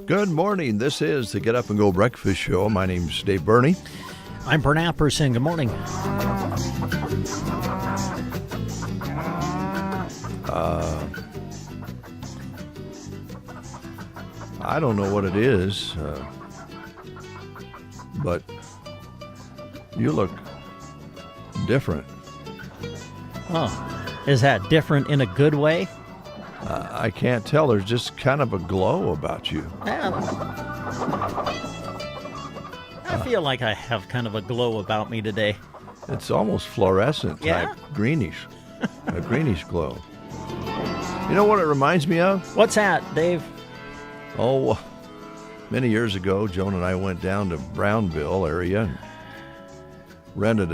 Good morning. This is the Get Up and Go Breakfast Show. My name's Dave Burney. I'm Bert Apperson. Good morning. I don't know what it is, but you look different. Oh, is that different in a good way? I can't tell. There's just kind of a glow about you. I feel like I have kind of a glow about me today. It's almost fluorescent type, greenish, a greenish glow. You know what it reminds me of? What's that, Dave? Oh, many years ago, Joan and I went down to Brownville area and rented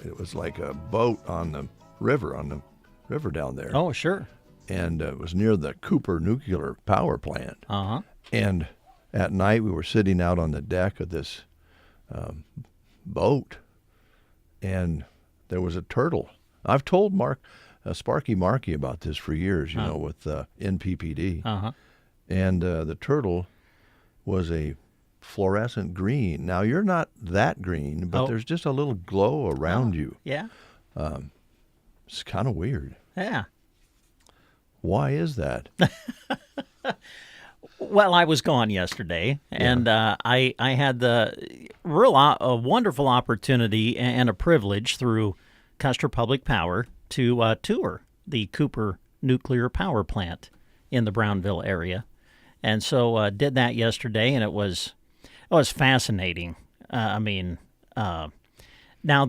it was like a boat on the river down there. Oh, sure. And it was near the Cooper nuclear power plant. Uh-huh. And at night we were sitting out on the deck of this boat, and there was a turtle. I've told Sparky Markey about this for years, with NPPD. Uh-huh. And the turtle was a fluorescent green. Now, you're not that green, but there's just a little glow around you. Yeah. It's kind of weird. Yeah. Why is that? Well, I was gone yesterday, and I had a wonderful opportunity and a privilege through Custer Public Power to tour the Cooper nuclear power plant in the Brownville area. And so did that yesterday, and it was fascinating. Now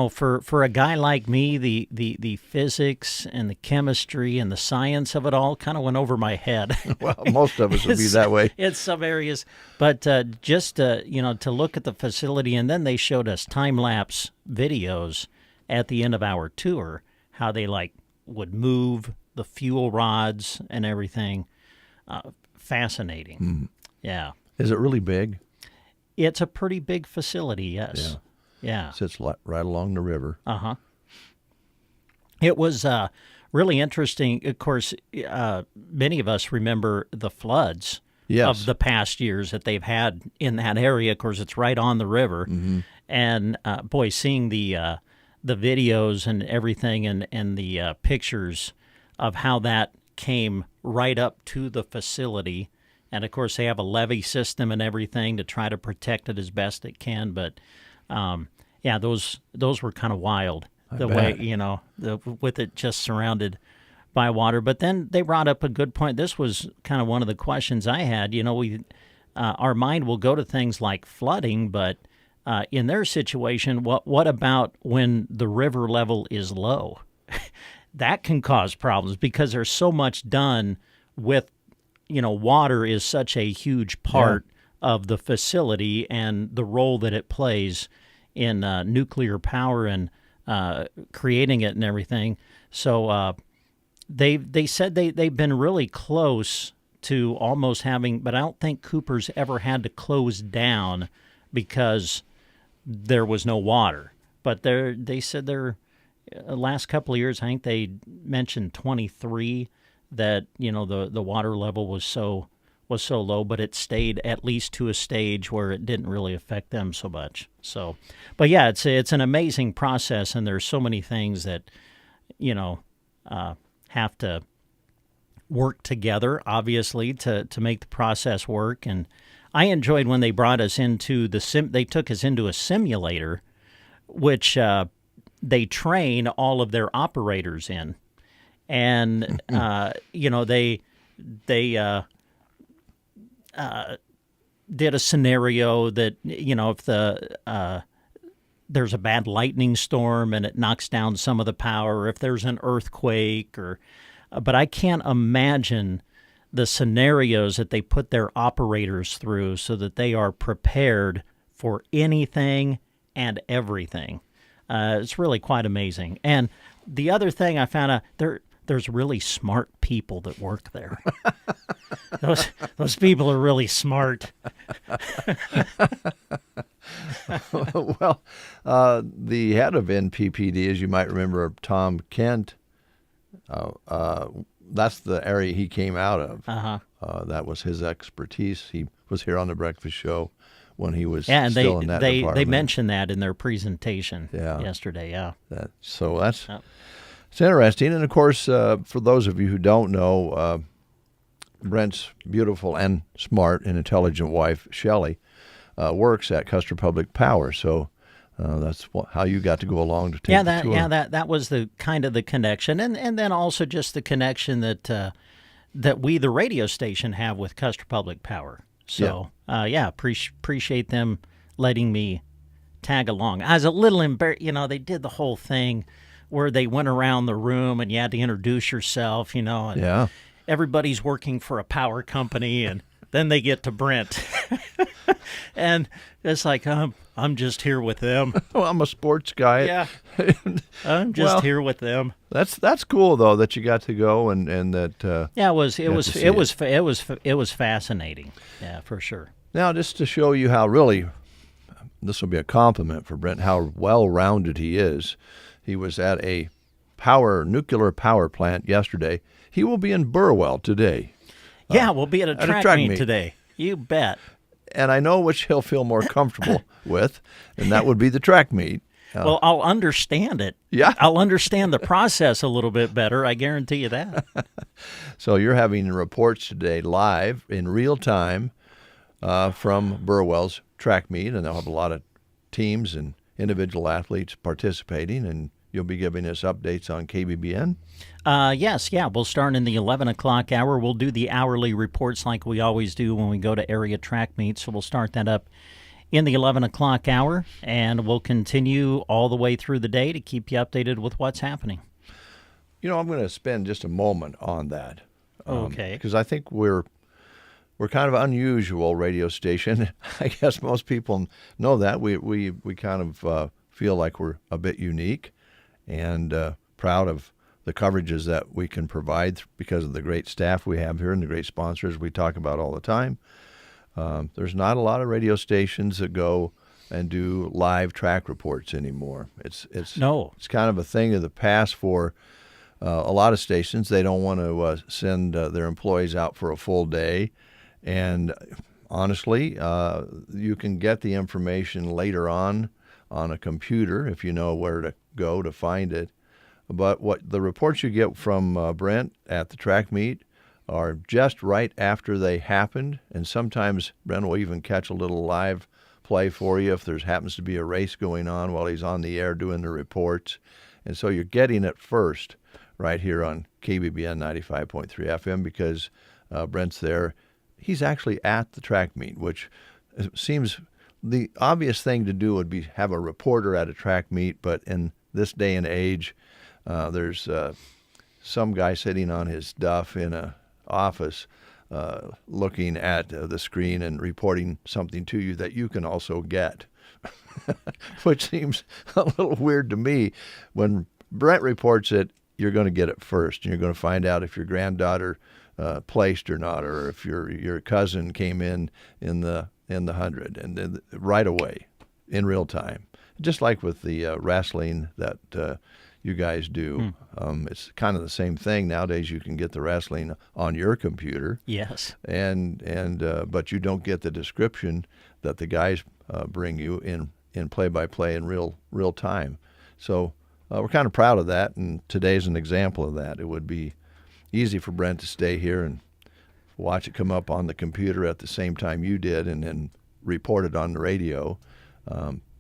for a guy like me, the physics and the chemistry and the science of it all kind of went over my head. Well, most of us would be that way. In some areas, but just to look at the facility, and then they showed us time-lapse videos at the end of our tour, how they would move the fuel rods and everything. Fascinating. Mm. Yeah. Is it really big? It's a pretty big facility, yes. Yeah. Sits right along the river. Uh-huh. It was really interesting. Of course, many of us remember the floods of the past years that they've had in that area. Of course, it's right on the river. Mm-hmm. And, seeing the videos and everything and the pictures of how that came right up to the facility. And, of course, they have a levee system and everything to try to protect it as best it can. But, those were kind of wild, way, with it just surrounded by water. But then they brought up a good point. This was kind of one of the questions I had. Our mind will go to things like flooding, but in their situation, what about when the river level is low? That can cause problems because there's so much done with, water is such a huge part of the facility and the role that it plays in nuclear power and creating it and everything. So they said they've been really close to almost having, but I don't think Cooper's ever had to close down because there was no water. But they said they're last couple of years, I think they mentioned 23 that the water level was so low, but it stayed at least to a stage where it didn't really affect them so much. So, but yeah, it's an amazing process, and there's so many things that have to work together, obviously, to make the process work. And I enjoyed when they brought us into they took us into a simulator, which they train all of their operators in, and they did a scenario that if there's a bad lightning storm and it knocks down some of the power, if there's an earthquake, but I can't imagine the scenarios that they put their operators through so that they are prepared for anything and everything. It's really quite amazing. And the other thing I found out, there's really smart people that work there. Those people are really smart. Well, the head of NPPD, as you might remember, Tom Kent, that's the area he came out of. That was his expertise. He was here on the Breakfast Show when he was and still in that department. They mentioned that in their presentation yesterday. Yeah. So that's it's interesting. And of course, for those of you who don't know, Brent's beautiful and smart and intelligent wife, Shelley, works at Custer Public Power. So that's how you got to go along to take the tour. That was the kind of the connection, and then also just the connection that we, the radio station, have with Custer Public Power. So appreciate them letting me tag along. I was a little embarrassed. They did the whole thing where they went around the room and you had to introduce yourself. And everybody's working for a power company, and then they get to Brent. And it's like, I'm just here with them. Well, I'm a sports guy. Yeah, I'm just here with them. That's cool though that you got to go and that. It was fascinating. Yeah, for sure. Now, just to show you how really, this will be a compliment for Brent, how well-rounded he is. He was at a nuclear power plant yesterday. He will be in Burwell today. Yeah, we'll be at a track meet today. You bet. And I know which he'll feel more comfortable with, and that would be the track meet. Well, I'll understand it. Yeah. I'll understand the process a little bit better. I guarantee you that. So you're having reports today live in real time from Burwell's track meet, and they'll have a lot of teams and individual athletes participating, and you'll be giving us updates on KBBN? Yes. We'll start in the 11 o'clock hour. We'll do the hourly reports like we always do when we go to area track meets. So we'll start that up in the 11 o'clock hour, and we'll continue all the way through the day to keep you updated with what's happening. I'm going to spend just a moment on that. Okay. Because I think we're kind of unusual radio station. I guess most people know that. We kind of feel like we're a bit unique, and proud of the coverages that we can provide because of the great staff we have here and the great sponsors we talk about all the time. There's not a lot of radio stations that go and do live track reports anymore. It's kind of a thing of the past for a lot of stations. They don't want to send their employees out for a full day, and honestly, you can get the information later on a computer if you know where to go to find it. But what the reports you get from Brent at the track meet are just right after they happened, and sometimes Brent will even catch a little live play for you if there happens to be a race going on while he's on the air doing the reports. And so you're getting it first right here on KBBN 95.3 FM because Brent's there. He's actually at the track meet, which seems the obvious thing to do would be have a reporter at a track meet, but in this day and age, there's some guy sitting on his duff in a office looking at the screen and reporting something to you that you can also get, which seems a little weird to me. When Brent reports it, you're going to get it first, and you're going to find out if your granddaughter placed or not, or if your cousin came in the 100, and then right away, in real time. Just like with the wrestling that you guys do. It's kind of the same thing. Nowadays you can get the wrestling on your computer. Yes. But you don't get the description that the guys bring you in play-by-play in real time. So we're kind of proud of that, and today's an example of that. It would be easy for Brent to stay here and watch it come up on the computer at the same time you did and then report it on the radio.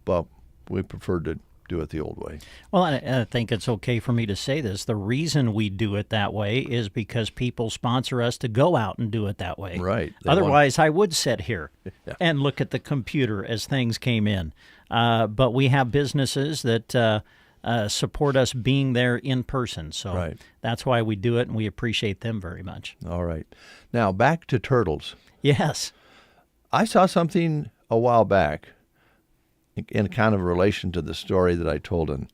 But we prefer to do it the old way. Well, I think it's okay for me to say this. The reason we do it that way is because people sponsor us to go out and do it that way. Right. Otherwise, I would sit here and look at the computer as things came in. But we have businesses that support us being there in person. So that's why we do it, and we appreciate them very much. All right. Now, back to turtles. Yes. I saw something a while back in kind of relation to the story that I told, and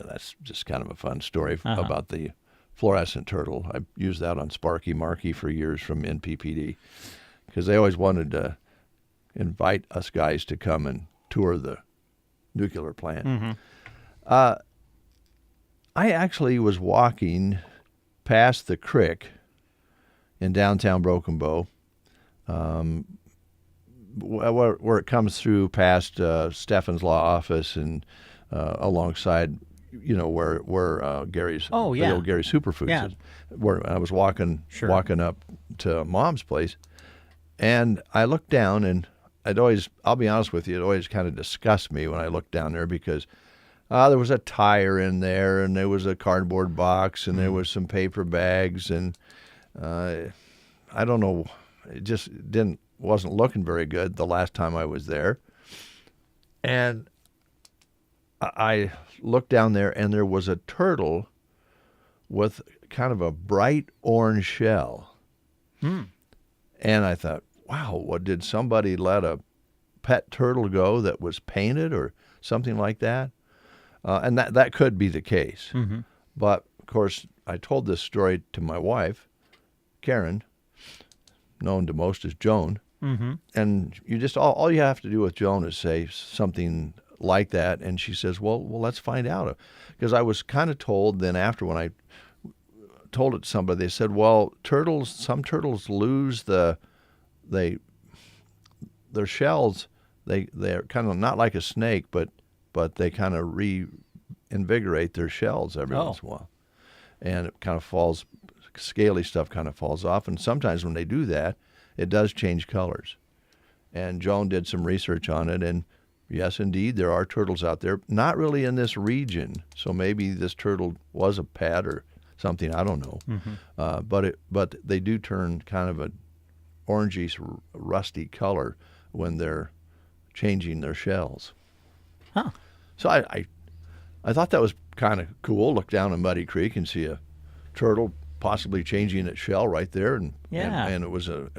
that's just kind of a fun story about the fluorescent turtle. I used that on Sparky Markey for years from NPPD because they always wanted to invite us guys to come and tour the nuclear plant. Mm-hmm. I actually was walking past the creek in downtown Broken Bow, where it comes through past Stefan's Law Office and alongside, where Gary's, the old Gary Superfoods is, where I was walking up to Mom's place, and I looked down, and I'll be honest with you, it always kind of disgusts me when I look down there because there was a tire in there, and there was a cardboard box, and there was some paper bags, and I don't know, it just wasn't looking very good the last time I was there. And I looked down there, and there was a turtle with kind of a bright orange shell. And I thought, wow, did somebody let a pet turtle go that was painted or something like that? And that could be the case. Mm-hmm. But, of course, I told this story to my wife, Karen, known to most as Joan. Mm-hmm. And you just all you have to do with Joan is say something like that, and she says, well, let's find out. Because I was kind of told then after when I told it to somebody, they said, well, some turtles lose their shells. They're kind of not like a snake, but they kind of reinvigorate their shells every once in a while. And it kind of scaly stuff kind of falls off. And sometimes when they do that, it does change colors. And Joan did some research on it, and yes, indeed, there are turtles out there, not really in this region. So maybe this turtle was a pet or something, I don't know. Mm-hmm. But they do turn kind of an orangish, rusty color when they're changing their shells. Huh. So I thought that was kind of cool. Look down in Muddy Creek and see a turtle possibly changing its shell right there, and it was a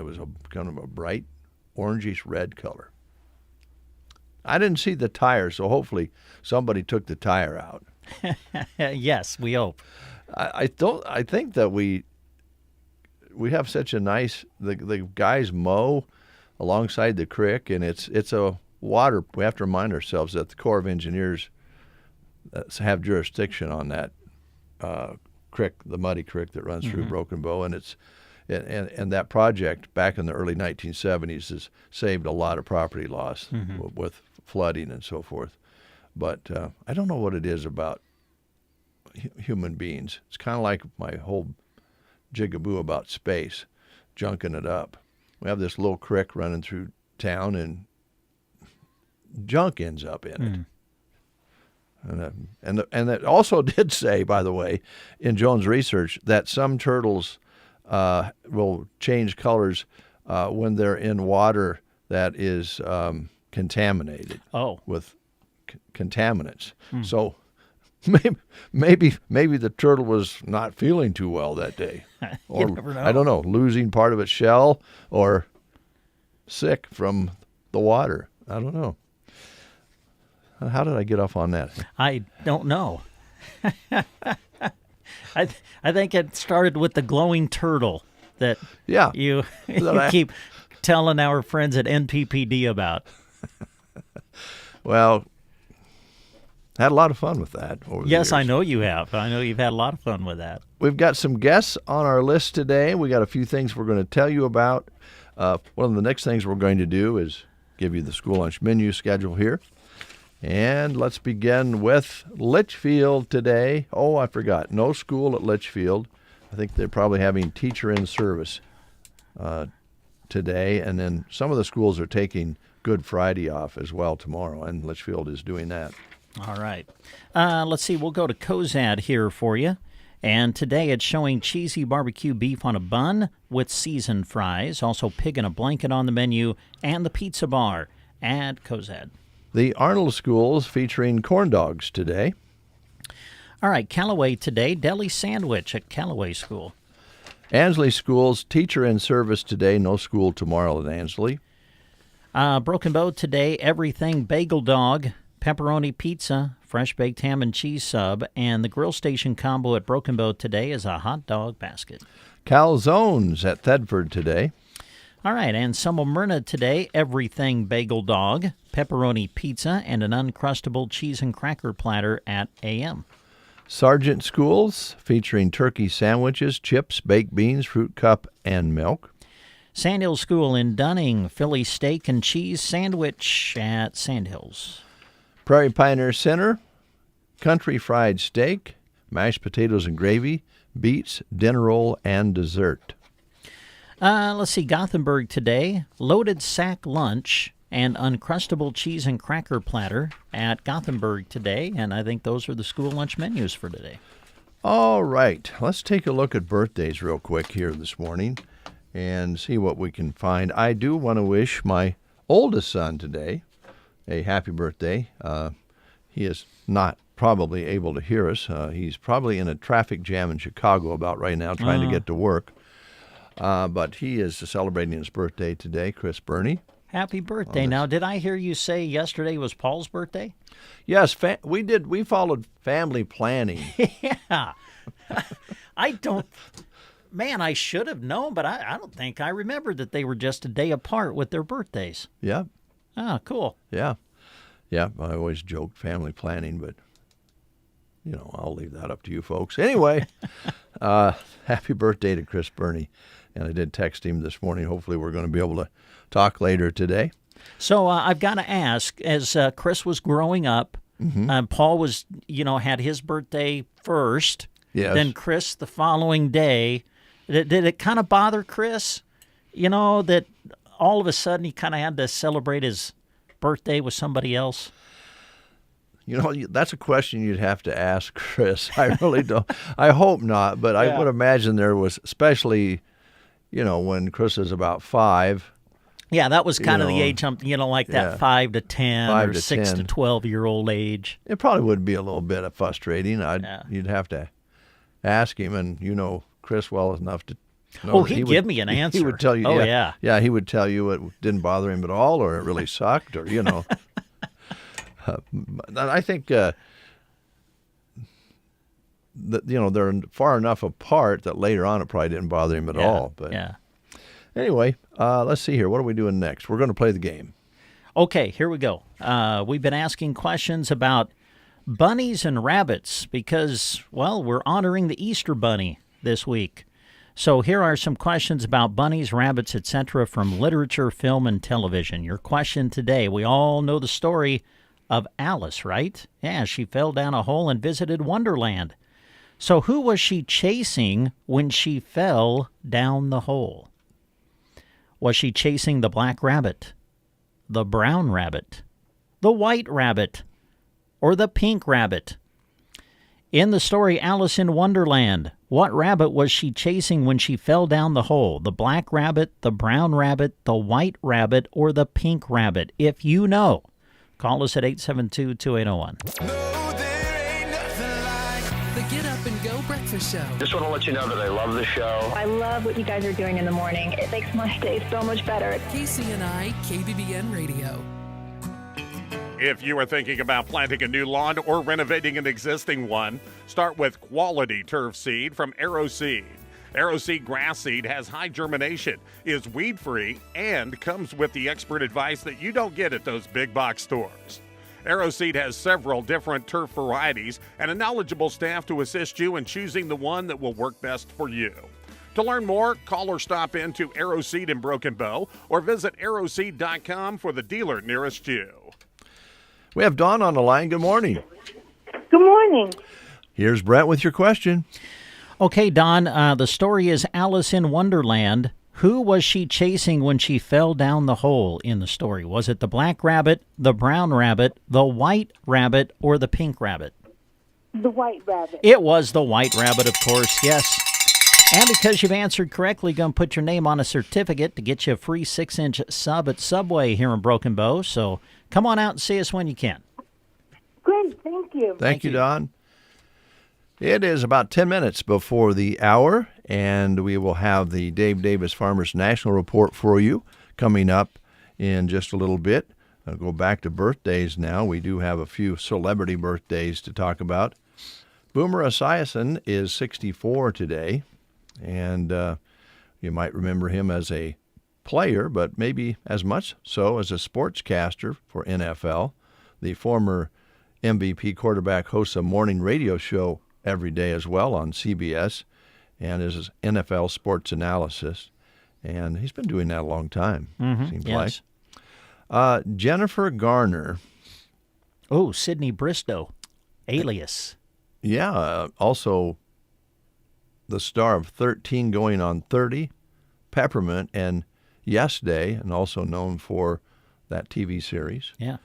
kind of a bright orangish red color. I didn't see the tire, so hopefully somebody took the tire out. Yes, we hope. I think that we have such a nice the guys mow alongside the creek, and it's a water. We have to remind ourselves that the Corps of Engineers have jurisdiction on that creek, the Muddy Creek that runs through Broken Bow, and and that project back in the early 1970s has saved a lot of property loss with flooding and so forth. But I don't know what it is about human beings. It's kind of like my whole jigaboo about space, junking it up. We have this little creek running through town, and junk ends up in it. And it also did say, by the way, in Joan's research, that some turtles will change colors when they're in water that is contaminated with contaminants. So maybe the turtle was not feeling too well that day, or you never know. I don't know, losing part of its shell or sick from the water. I don't know. How did I get off on that? I don't know. I think it started with the glowing turtle that you keep telling our friends at NPPD about. Well, had a lot of fun with that over the years. I know you have. I know you've had a lot of fun with that. We've got some guests on our list today. We got a few things we're going to tell you about. One of the next things we're going to do is give you the school lunch menu schedule here. And let's begin with Litchfield today. Oh, I forgot. No school at Litchfield. I think they're probably having teacher in service today. And then some of the schools are taking Good Friday off as well tomorrow, and Litchfield is doing that. All right. Let's see. We'll go to Cozad here for you. And today it's showing cheesy barbecue beef on a bun with seasoned fries, also pig in a blanket on the menu, and the pizza bar at Cozad. The Arnold schools featuring corn dogs today. All right, Callaway today, deli sandwich at Callaway School. Ansley schools, teacher in service today, no school tomorrow at Ansley. Broken Bow today, everything bagel dog, pepperoni pizza, fresh baked ham and cheese sub, and the grill station combo at Broken Bow today is a hot dog basket. Calzones at Thedford today. All right, and Semmelmyrna today, everything bagel dog, pepperoni pizza, and an Uncrustable cheese and cracker platter at AM. Sargent Schools, featuring turkey sandwiches, chips, baked beans, fruit cup, and milk. Sandhills School in Dunning, Philly steak and cheese sandwich at Sandhills. Prairie Pioneer Center, country fried steak, mashed potatoes and gravy, beets, dinner roll, and dessert. Let's see, Gothenburg today, loaded sack lunch and Uncrustable cheese and cracker platter at Gothenburg today, and I think those are the school lunch menus for today. All right, let's take a look at birthdays real quick here this morning and see what we can find. I do want to wish my oldest son today a happy birthday. He is not probably able to hear us. He's probably in a traffic jam in Chicago about right now trying to get to work. But he is celebrating his birthday today, Chris Burney. Happy birthday. Now, did I hear you say yesterday was Paul's birthday? Yes, we did. We followed family planning. Yeah. Man, I should have known, but I don't think I remembered that they were just a day apart with their birthdays. Yeah. Ah, cool. Yeah. Yeah, I always joke family planning, but, I'll leave that up to you folks. Anyway, happy birthday to Chris Burney. And I did text him this morning. Hopefully we're going to be able to talk later today. So I've got to ask, as Chris was growing up, Paul was, had his birthday first. Yes. Then Chris the following day. Did it kind of bother Chris, that all of a sudden he kind of had to celebrate his birthday with somebody else? That's a question you'd have to ask Chris. I really don't. I hope not, but I would imagine there was, especially, when Chris is about 5. Yeah, that was kind of the age, like that 5 to 10 or 6 to 12-year-old age. It probably would be a little bit frustrating. You'd have to ask him, and Chris well enough to know. He'd give me an answer. He would tell you. Oh, yeah. Yeah, he would tell you it didn't bother him at all, or it really sucked, or I think that they're far enough apart that later on it probably didn't bother him at all. But anyway, let's see here. What are we doing next? We're going to play the game. Okay, here we go. We've been asking questions about bunnies and rabbits because, we're honoring the Easter Bunny this week. So here are some questions about bunnies, rabbits, etc. from literature, film, and television. Your question today, we all know the story of Alice, right? Yeah, she fell down a hole and visited Wonderland. So who was she chasing when she fell down the hole? Was she chasing the black rabbit, the brown rabbit, the white rabbit, or the pink rabbit? In the story Alice in Wonderland, what rabbit was she chasing when she fell down the hole? The black rabbit, the brown rabbit, the white rabbit, or the pink rabbit? If you know, call us at 872-2801. No, there ain't nothing like the Get Up and Go Breakfast Show. Just want to let you know that I love the show. I love what you guys are doing in the morning. It makes my day so much better. KCNI, KBBN Radio. If you are thinking about planting a new lawn or renovating an existing one, start with quality turf seed from Arrow Seed. Arrow Seed grass seed has high germination, is weed-free, and comes with the expert advice that you don't get at those big box stores. Arrow Seed has several different turf varieties and a knowledgeable staff to assist you in choosing the one that will work best for you. To learn more, call or stop in to Arrow Seed in Broken Bow or visit arrowseed.com for the dealer nearest you. We have Dawn on the line. Good morning. Good morning. Here's Brett with your question. Okay, Don, the story is Alice in Wonderland. Who was she chasing when she fell down the hole in the story? Was it the black rabbit, the brown rabbit, the white rabbit, or the pink rabbit? The white rabbit. It was the white rabbit, of course, yes. And because you've answered correctly, going to put your name on a certificate to get you a free 6-inch sub at Subway here in Broken Bow. So come on out and see us when you can. Great, thank you. Thank you, Don. It is about 10 minutes before the hour, and we will have the Dave Davis Farmers National Report for you coming up in just a little bit. I'll go back to birthdays now. We do have a few celebrity birthdays to talk about. Boomer Esiason is 64 today, and you might remember him as a player, but maybe as much so as a sportscaster for NFL. The former MVP quarterback hosts a morning radio show every day as well on CBS and is an NFL sports analysis. And he's been doing that a long time, seems yes. like. Jennifer Garner. Oh, Sidney Bristow, Alias. Yeah, also the star of 13 Going on 30, Peppermint, and Yes Day, and also known for that TV series. Yeah.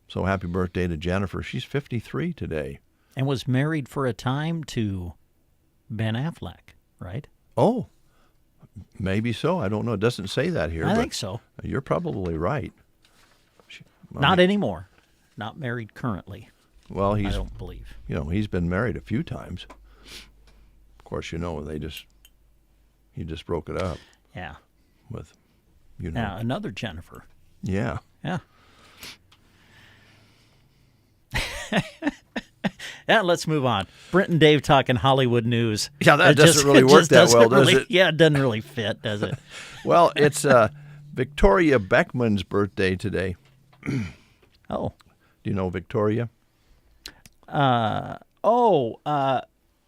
So happy birthday to Jennifer. She's 53 today. And was married for a time to Ben Affleck, right? Oh, maybe so. I don't know. It doesn't say that here. I but think so. You're probably right. Not anymore. Not married currently. Well, I don't believe. He's been married a few times. Of course, he just broke it up Yeah. with, Yeah, another Jennifer. Yeah. Yeah. Yeah, let's move on. Brent and Dave talking Hollywood news. Yeah, that It doesn't really work that well, does really, it? Yeah, it doesn't really fit, does it? Well, it's Victoria Beckman's birthday today. Oh. Do you know Victoria? Let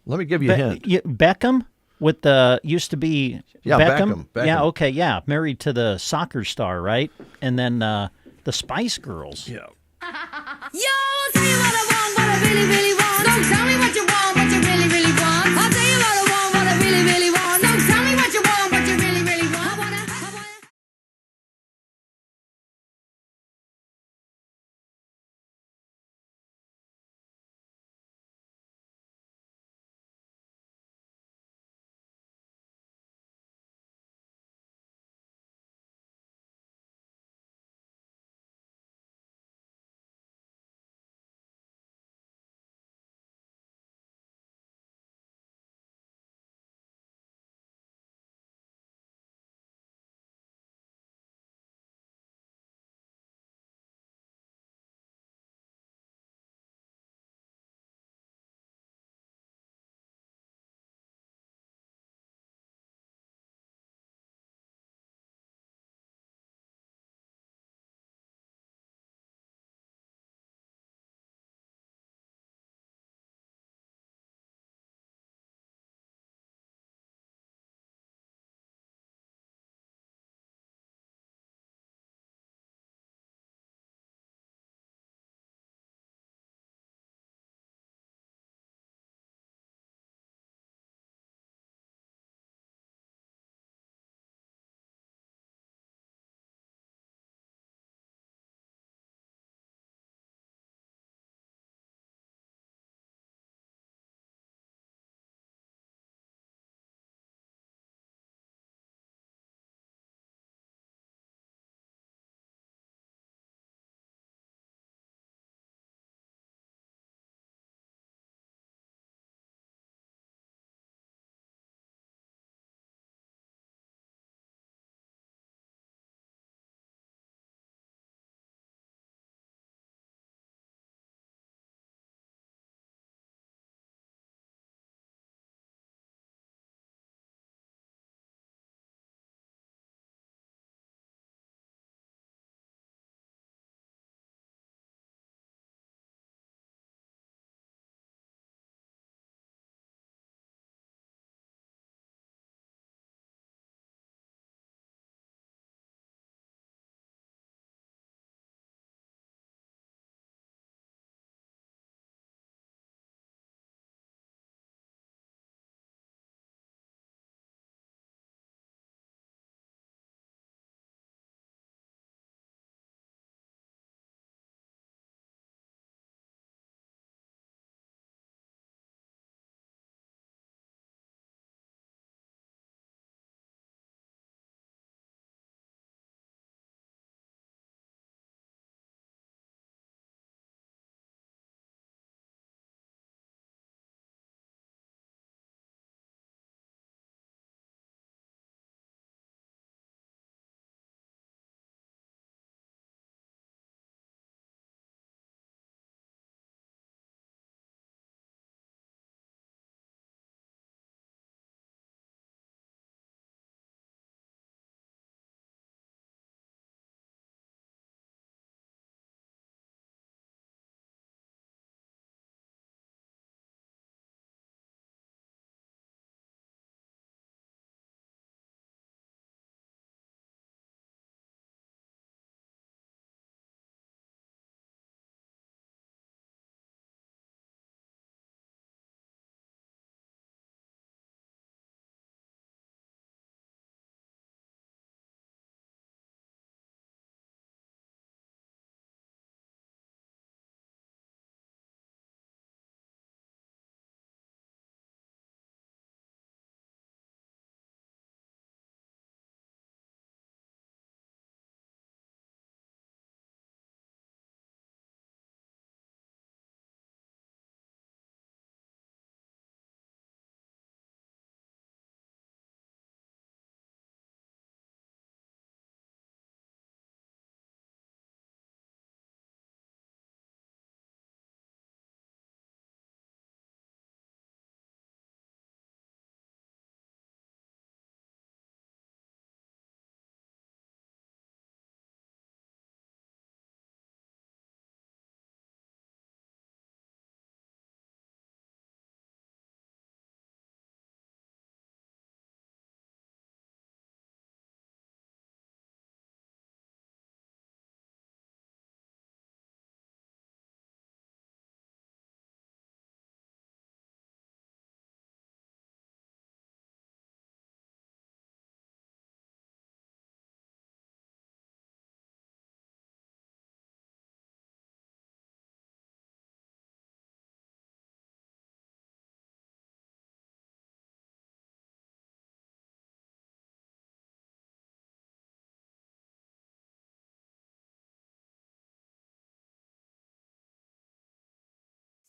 me give you a hint. Beckham with the used to be Yeah, Beckham. Beckham. Yeah, okay, yeah, married to the soccer star, right? And then the Spice Girls. Yeah. Yo, tell you what I want, what I really, really want. Don't tell me what you want, what you really, really want. I'll tell you what I want, what I really, really want. Don't tell me what you want, what you really, really want. I wanna...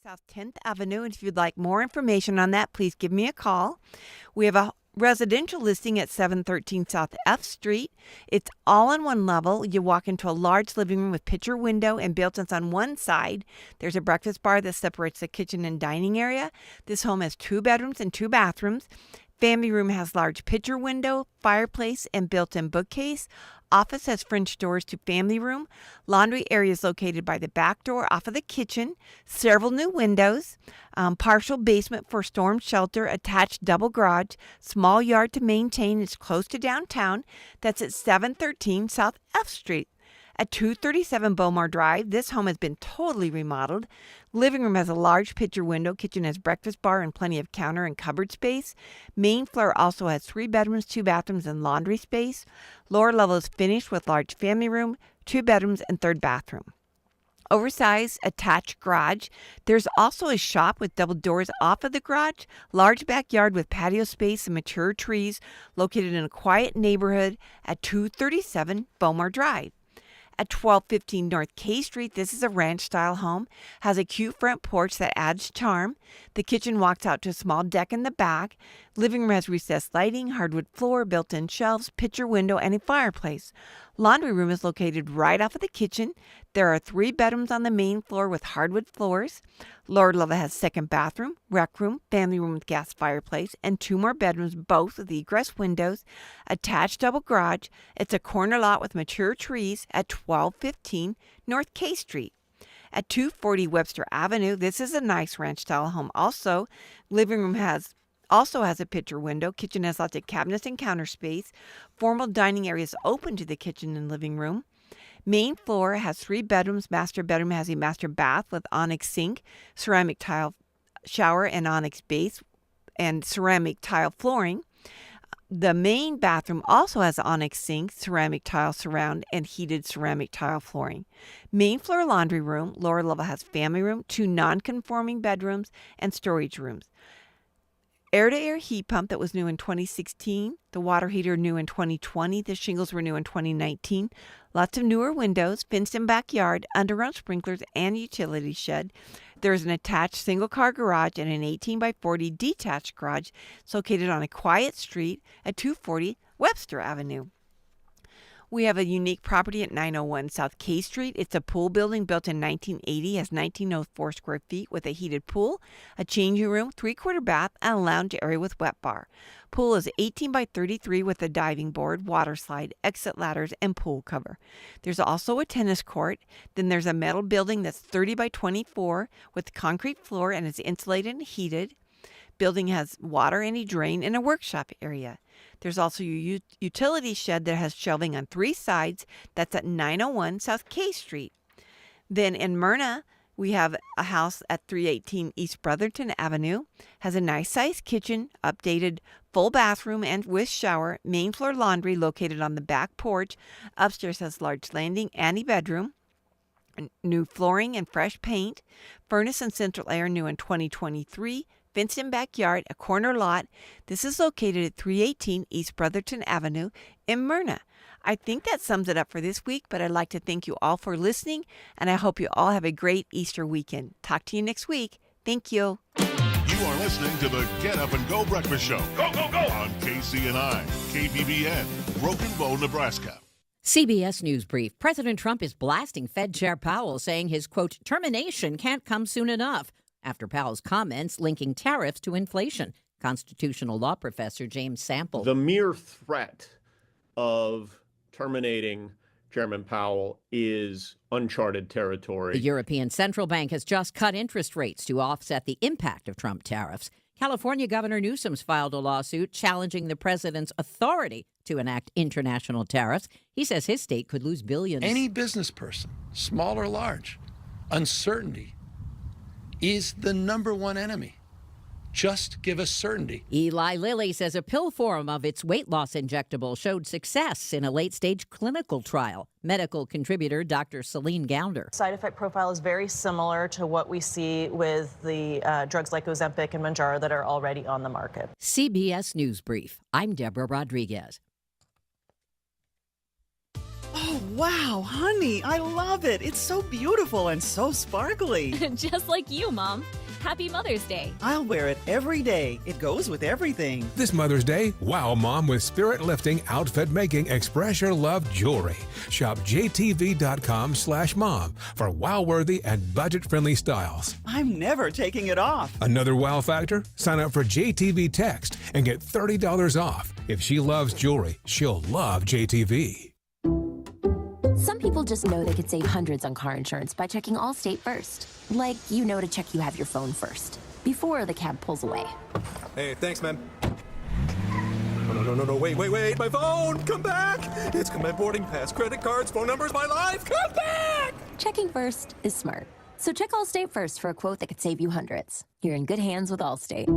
South 10th Avenue, and if you'd like more information on that, please give me a call. We have a residential listing at 713 South F Street. It's all on one level. You walk into a large living room with picture window and built-ins on one side. There's a breakfast bar that separates the kitchen and dining area. This home has 2 bedrooms and 2 bathrooms. Family room has large picture window, fireplace, and built-in bookcase. Office has French doors to family room. Laundry area is located by the back door off of the kitchen. Several new windows. Partial basement for storm shelter. Attached double garage. Small yard to maintain. It's close to downtown. That's at 713 South F Street. At 237 Beaumar Drive, this home has been totally remodeled. Living room has a large picture window. Kitchen has breakfast bar and plenty of counter and cupboard space. Main floor also has 3 bedrooms, 2 bathrooms, and laundry space. Lower level is finished with large family room, 2 bedrooms, and 3rd bathroom. Oversized attached garage. There's also a shop with double doors off of the garage. Large backyard with patio space and mature trees located in a quiet neighborhood at 237 Beaumar Drive. At 1215 North K Street, this is a ranch-style home. Has a cute front porch that adds charm. The kitchen walks out to a small deck in the back. Living room has recessed lighting, hardwood floor, built-in shelves, picture window, and a fireplace. Laundry room is located right off of the kitchen. There are 3 bedrooms on the main floor with hardwood floors. Lower level has 2nd bathroom, rec room, family room with gas fireplace, and 2 more bedrooms, both with egress windows. Attached double garage. It's a corner lot with mature trees at 1215 North K Street. At 240 Webster Avenue, this is a nice ranch-style home also. Living room also has a picture window. Kitchen has lots of cabinets and counter space. Formal dining area is open to the kitchen and living room. Main floor has 3 bedrooms. Master bedroom has a master bath with onyx sink, ceramic tile shower, and onyx base, and ceramic tile flooring. The main bathroom also has onyx sink, ceramic tile surround, and heated ceramic tile flooring. Main floor laundry room. Lower level has family room, 2 non-conforming bedrooms, and storage rooms. Air-to-air heat pump that was new in 2016. The water heater new in 2020. The shingles were new in 2019. Lots of newer windows, fenced-in backyard, underground sprinklers, and utility shed. There's an attached single-car garage and an 18-by-40 detached garage. It's located on a quiet street at 240 Webster Avenue. We have a unique property at 901 South K Street. It's a pool building built in 1980, has 1904 square feet with a heated pool, a changing room, 3-quarter bath, and a lounge area with wet bar. Pool is 18 by 33 with a diving board, water slide, exit ladders, and pool cover. There's also a tennis court. Then there's a metal building that's 30 by 24 with concrete floor and is insulated and heated. Building has water and a drain and a workshop area. There's also a utility shed that has shelving on 3 sides. That's at 901 South K Street. Then in Myrna, we have a house at 318 East Brotherton Avenue. Has a nice-sized kitchen, updated full bathroom and with shower, main floor laundry located on the back porch. Upstairs has large landing and a bedroom. New flooring and fresh paint. Furnace and central air new in 2023. Fenced-in backyard, a corner lot. This is located at 318 East Brotherton Avenue in Myrna. I think that sums it up for this week, but I'd like to thank you all for listening, and I hope you all have a great Easter weekend. Talk to you next week. Thank you. You are listening to the Get Up and Go Breakfast Show. Go, go, go! On KCNI, KBBN, Broken Bow, Nebraska. CBS News Brief. President Trump is blasting Fed Chair Powell, saying his, quote, termination can't come soon enough, after Powell's comments linking tariffs to inflation. Constitutional law professor James Sample. The mere threat of terminating Chairman Powell is uncharted territory. The European Central Bank has just cut interest rates to offset the impact of Trump tariffs. California Governor Newsom's filed a lawsuit challenging the president's authority to enact international tariffs. He says his state could lose billions. Any business person, small or large, uncertainty is the number one enemy. Just give us certainty. Eli Lilly says a pill form of its weight loss injectable showed success in a late-stage clinical trial. Medical contributor Dr. Celine Gounder. Side effect profile is very similar to what we see with the drugs like Ozempic and Mounjaro that are already on the market. CBS News Brief. I'm Deborah Rodriguez. Oh, Wow, honey, I love it. It's so beautiful and so sparkly. Just like you, Mom. Happy Mother's Day. I'll wear it every day. It goes with everything. This Mother's Day, wow Mom with spirit-lifting, outfit-making, express your love jewelry. Shop jtv.com/mom for wow-worthy and budget-friendly styles. I'm never taking it off. Another wow factor? Sign up for JTV Text and get $30 off. If she loves jewelry, she'll love JTV. Some people just know they could save hundreds on car insurance by checking Allstate first. Like, to check you have your phone first, before the cab pulls away. Hey, thanks, man. No, wait, my phone! Come back! It's got my boarding pass, credit cards, phone numbers, my life! Come back! Checking first is smart. So check Allstate first for a quote that could save you hundreds. You're in good hands with Allstate.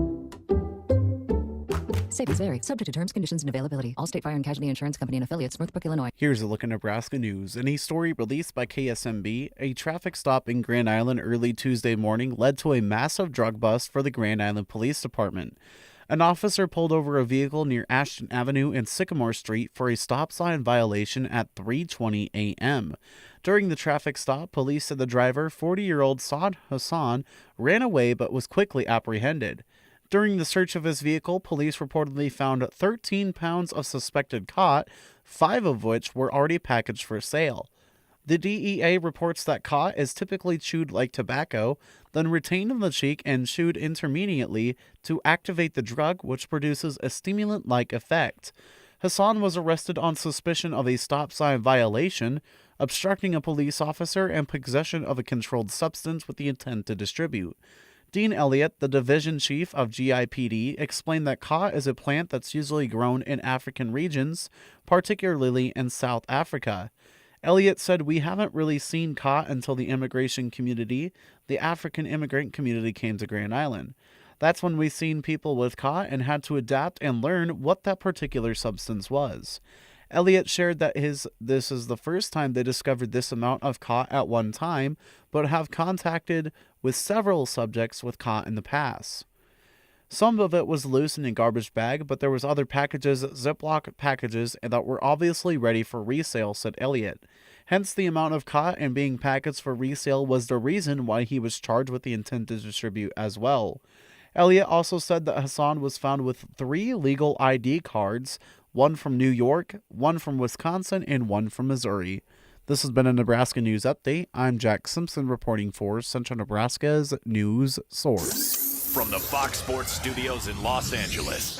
Savings vary, subject to terms, conditions, and availability. Allstate Fire and Casualty Insurance Company and Affiliates, Northbrook, Illinois. Here's a look at Nebraska news. In a story released by KSMB, a traffic stop in Grand Island early Tuesday morning led to a massive drug bust for the Grand Island Police Department. An officer pulled over a vehicle near Ashton Avenue and Sycamore Street for a stop sign violation at 3:20 a.m. During the traffic stop, police said the driver, 40-year-old Saad Hassan, ran away but was quickly apprehended. During the search of his vehicle, police reportedly found 13 pounds of suspected khat, 5 of which were already packaged for sale. The DEA reports that khat is typically chewed like tobacco, then retained in the cheek and chewed intermediately to activate the drug, which produces a stimulant-like effect. Hassan was arrested on suspicion of a stop sign violation, obstructing a police officer, and possession of a controlled substance with the intent to distribute. Dean Elliott, the division chief of GIPD, explained that khat is a plant that's usually grown in African regions, particularly in South Africa. Elliott said, "We haven't really seen khat until the immigration community, the African immigrant community, came to Grand Island. That's when we seen people with khat and had to adapt and learn what that particular substance was." Elliott shared that this is the first time they discovered this amount of khat at one time, but have contacted with several subjects with khat in the past. Some of it was loose in a garbage bag, but there was other packages, Ziploc packages, that were obviously ready for resale, said Elliott. Hence, the amount of khat and being packaged for resale was the reason why he was charged with the intent to distribute as well. Elliott also said that Hassan was found with 3 legal ID cards, one from New York, one from Wisconsin, and one from Missouri. This has been a Nebraska News Update. I'm Jack Simpson reporting for Central Nebraska's news source. From the Fox Sports Studios in Los Angeles,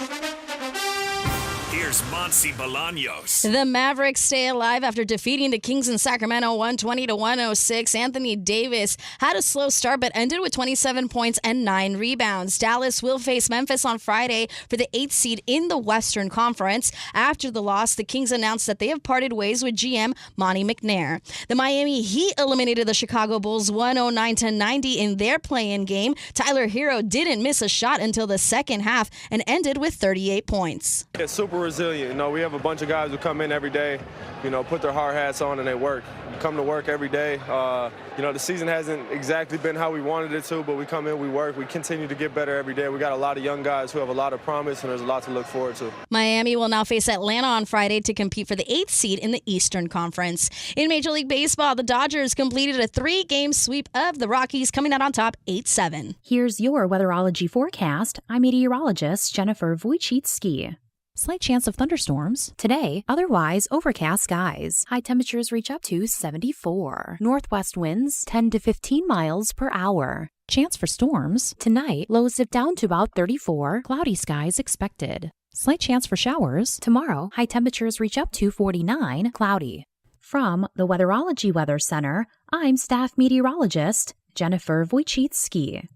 here's Monsi Bolaños. The Mavericks stay alive after defeating the Kings in Sacramento 120-106. Anthony Davis had a slow start but ended with 27 points and 9 rebounds. Dallas will face Memphis on Friday for the 8th seed in the Western Conference. After the loss, the Kings announced that they have parted ways with GM Monty McNair. The Miami Heat eliminated the Chicago Bulls 109-90 in their play-in game. Tyler Hero didn't miss a shot until the second half and ended with 38 points. It's super resilient. We have a bunch of guys who come in every day, put their hard hats on and they work. Come to work every day. The season hasn't exactly been how we wanted it to, but we come in, we work, we continue to get better every day. We got a lot of young guys who have a lot of promise, and there's a lot to look forward to. Miami will now face Atlanta on Friday to compete for the 8th seed in the Eastern Conference. In Major League Baseball, the Dodgers completed a 3-game sweep of the Rockies, coming out on top 8-7. Here's your weatherology forecast. I'm meteorologist Jennifer Wojcicki. Slight chance of thunderstorms. Today, otherwise overcast skies. High temperatures reach up to 74. Northwest winds 10 to 15 miles per hour. Chance for storms. Tonight, lows dip down to about 34. Cloudy skies expected. Slight chance for showers. Tomorrow, high temperatures reach up to 49. Cloudy. From the Weatherology Weather Center, I'm staff meteorologist Jennifer Wojcicki.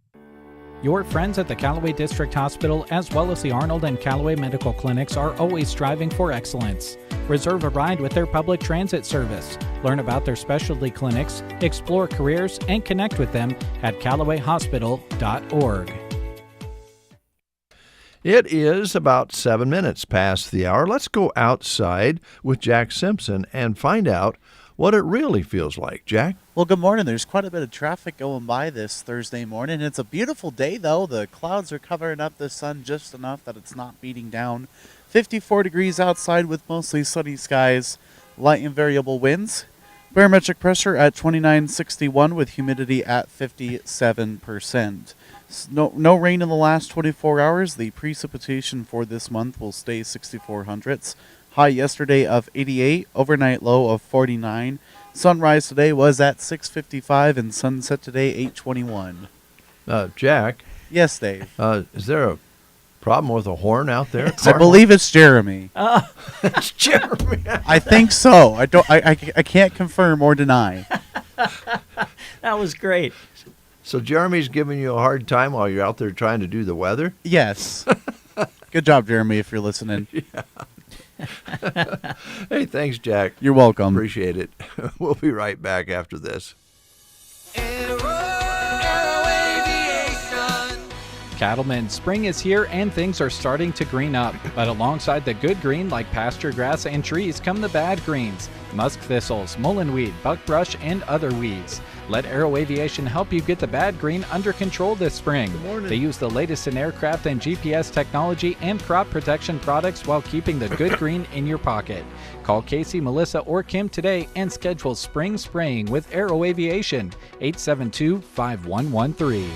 Your friends at the Callaway District Hospital, as well as the Arnold and Callaway Medical Clinics, are always striving for excellence. Reserve a ride with their public transit service. Learn about their specialty clinics, explore careers, and connect with them at callawayhospital.org. It is about 7 minutes past the hour. Let's go outside with Jack Simpson and find out what it really feels like. Jack? Well, good morning. There's quite a bit of traffic going by this Thursday morning. It's a beautiful day, though. The clouds are covering up the sun just enough that it's not beating down. 54 degrees outside with mostly sunny skies, light and variable winds. Barometric pressure at 2961 with humidity at 57%. No rain in the last 24 hours. The precipitation for this month will stay 6400ths. High yesterday of 88, overnight low of 49. Sunrise today was at 6:55 and sunset today 8:21. Jack? Yes, Dave? Is there a problem with a horn out there? I believe it's Jeremy. It's Jeremy. I think so. I can't confirm or deny. That was great. So Jeremy's giving you a hard time while you're out there trying to do the weather? Yes. Good job, Jeremy, if you're listening. Yeah. Hey, thanks, Jack. You're welcome. Appreciate it. We'll be right back after this. Cattlemen, spring is here and things are starting to green up. But alongside the good green like pasture grass and trees come the bad greens. Musk thistles, mullenweed, buckbrush, and other weeds. Let Aero Aviation help you get the bad green under control this spring. Good morning. They use the latest in aircraft and GPS technology and crop protection products while keeping the good green in your pocket. Call Casey, Melissa, or Kim today and schedule spring spraying with Aero Aviation, 872-5113.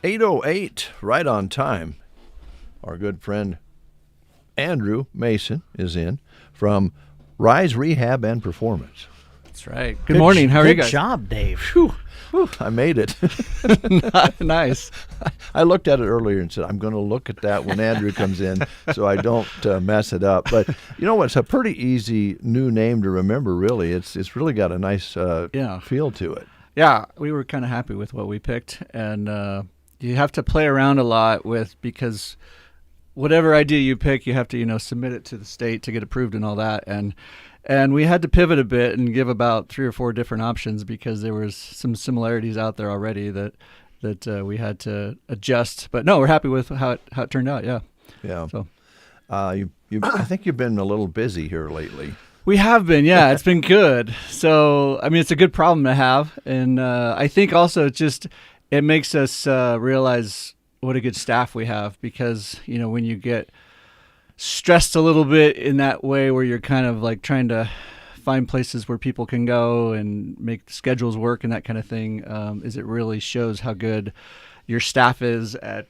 8:08, right on time. Our good friend Andrew Mason is in from Rise Rehab and Performance. That's right. Good morning. How are you guys? Good job, Dave. Whew. I made it. Nice. I looked at it earlier and said, I'm going to look at that when Andrew comes in so I don't mess it up. But you know what? It's a pretty easy new name to remember, really. It's really got a nice feel to it. Yeah, we were kind of happy with what we picked. And you have to play around a lot with, because whatever idea you pick, you have to, submit it to the state to get approved and all that. And we had to pivot a bit and give about 3 or 4 different options because there was some similarities out there already that we had to adjust. But no, we're happy with how it turned out. Yeah. Yeah. So, I think you've been a little busy here lately. We have been, yeah. It's been good. So, I mean, it's a good problem to have, and I think also it makes us realize what a good staff we have, because when you get stressed a little bit in that way where you're kind of like trying to find places where people can go and make schedules work and that kind of thing, is it really shows how good your staff is at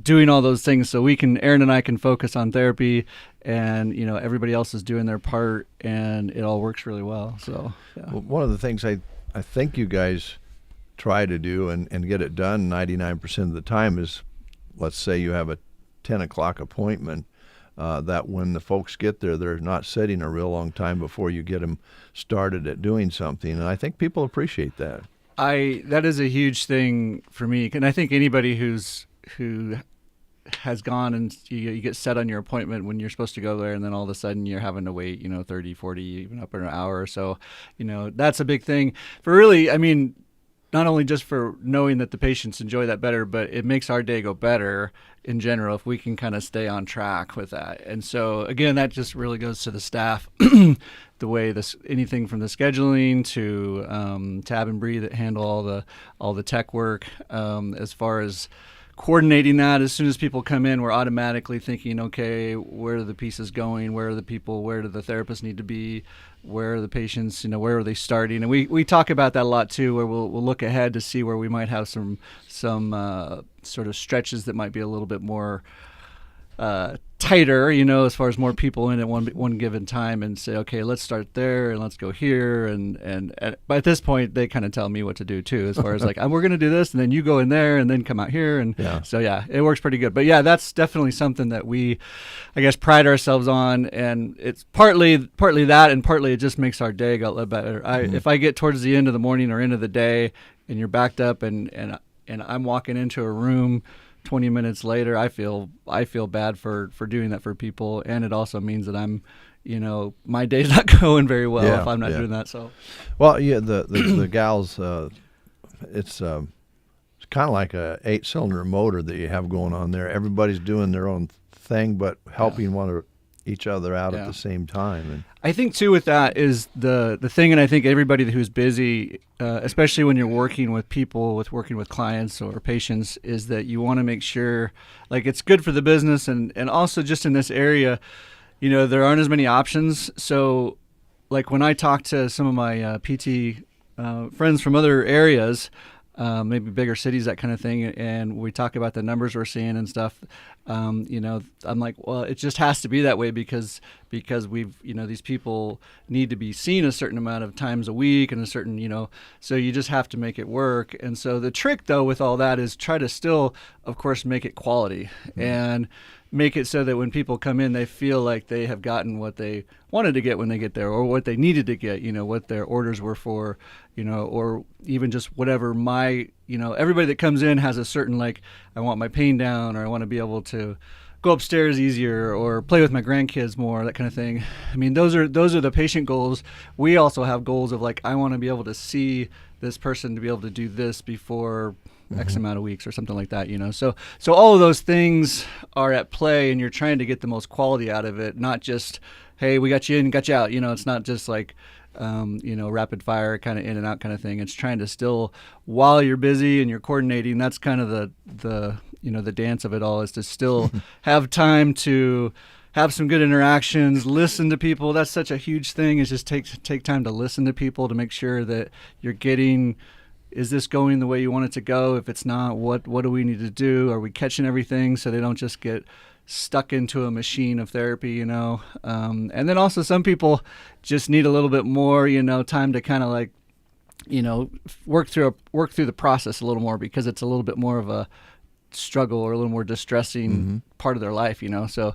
doing all those things. So Aaron and I can focus on therapy, and everybody else is doing their part, and it all works really well. So yeah. Well, one of the things I think you guys try to do and get it done 99% of the time is, let's say you have a 10 o'clock appointment, that when the folks get there, they're not sitting a real long time before you get them started at doing something. And I think people appreciate that. That is a huge thing for me. And I think anybody who has gone and you get set on your appointment when you're supposed to go there, and then all of a sudden you're having to wait, 30, 40, even up to an hour or so, that's a big thing for really, not only just for knowing that the patients enjoy that better, but it makes our day go better in general if we can kind of stay on track with that. And so, again, that just really goes to the staff, the way anything from the scheduling to Tab and Bree that handle all the tech work, as far as coordinating that. As soon as people come in, we're automatically thinking, okay, where are the pieces going? Where are the people? Where do the therapists need to be? Where are the patients? Where are they starting? And we talk about that a lot too, where we'll look ahead to see where we might have some sort of stretches that might be a little bit more tighter, as far as more people in at one given time, and say, okay, let's start there and let's go here. And but at this point, they kind of tell me what to do too, as far as like, we're going to do this, and then you go in there and then come out here. And so, yeah, it works pretty good. But yeah, that's definitely something that we, I guess, pride ourselves on. And it's partly that, and partly it just makes our day go a little better. If I get towards the end of the morning or end of the day and you're backed up and I'm walking into a room 20 minutes later, I feel bad for doing that for people, and it also means that I'm, my day's not going very well if I'm not doing that. So, well, yeah, the gals, it's kind of like a 8-cylinder motor that you have going on there. Everybody's doing their own thing, but helping each other out at the same time. And I think too with that is the thing, and I think everybody who's busy, especially when you're working with people, working with clients or patients, is that you want to make sure, like, it's good for the business, and also just in this area, there aren't as many options. So like when I talk to some of my PT friends from other areas, maybe bigger cities, that kind of thing, and we talk about the numbers we're seeing and stuff, I'm like, well, it just has to be that way because we've, these people need to be seen a certain amount of times a week and a certain, so you just have to make it work. And so the trick, though, with all that is try to still, of course, make it quality and make it so that when people come in, they feel like they have gotten what they wanted to get when they get there, or what they needed to get, what their orders were for, or even just whatever everybody that comes in has a certain, like, I want my pain down, or I want to be able to go upstairs easier, or play with my grandkids more, that kind of thing. I mean, those are the patient goals. We also have goals of, like, I want to be able to see this person to be able to do this before X amount of weeks or something like that, So all of those things are at play, and you're trying to get the most quality out of it, not just, hey, we got you in, got you out. It's not just like, rapid fire kind of in and out kind of thing. It's trying to still, while you're busy and you're coordinating, that's kind of the dance of it all, is to still have time to have some good interactions, listen to people. That's such a huge thing, is just take time to listen to people, to make sure that you're getting, is this going the way you want it to go? If it's not, what do we need to do? Are we catching everything so they don't just get stuck into a machine of therapy, and then also some people just need a little bit more, time to kind of like, work through the process a little more, because it's a little bit more of a struggle or a little more distressing part of their life, So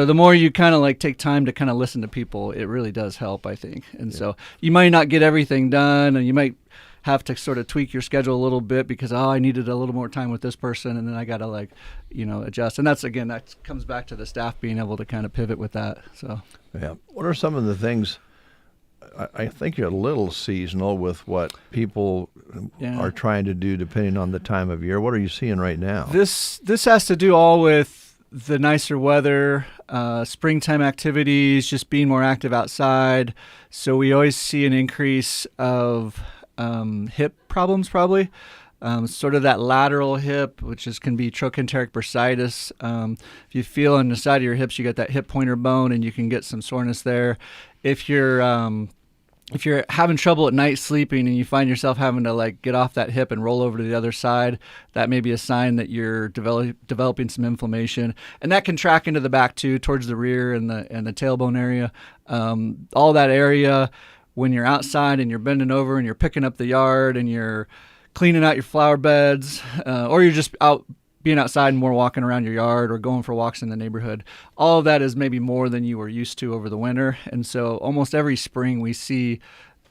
the more you kind of like take time to kind of listen to people, it really does help, I think. And so you might not get everything done, and you might have to sort of tweak your schedule a little bit because, I needed a little more time with this person, and then I got to adjust. And that comes back to the staff being able to kind of pivot with that. So, yeah. What are some of the things, I think you're a little seasonal with what people are trying to do depending on the time of year. What are you seeing right now? This has to do all with the nicer weather, springtime activities, just being more active outside. So we always see an increase of hip problems, probably. Sort of that lateral hip, which can be trochanteric bursitis. If you feel on the side of your hips, you got that hip pointer bone, and you can get some soreness there. If you're having trouble at night sleeping, and you find yourself having to like get off that hip and roll over to the other side, that may be a sign that you're developing some inflammation, and that can track into the back too, towards the rear and the tailbone area. All that area, when you're outside and you're bending over and you're picking up the yard and you're cleaning out your flower beds, or you're just out being outside and more walking around your yard or going for walks in the neighborhood, all of that is maybe more than you were used to over the winter. And so almost every spring we see,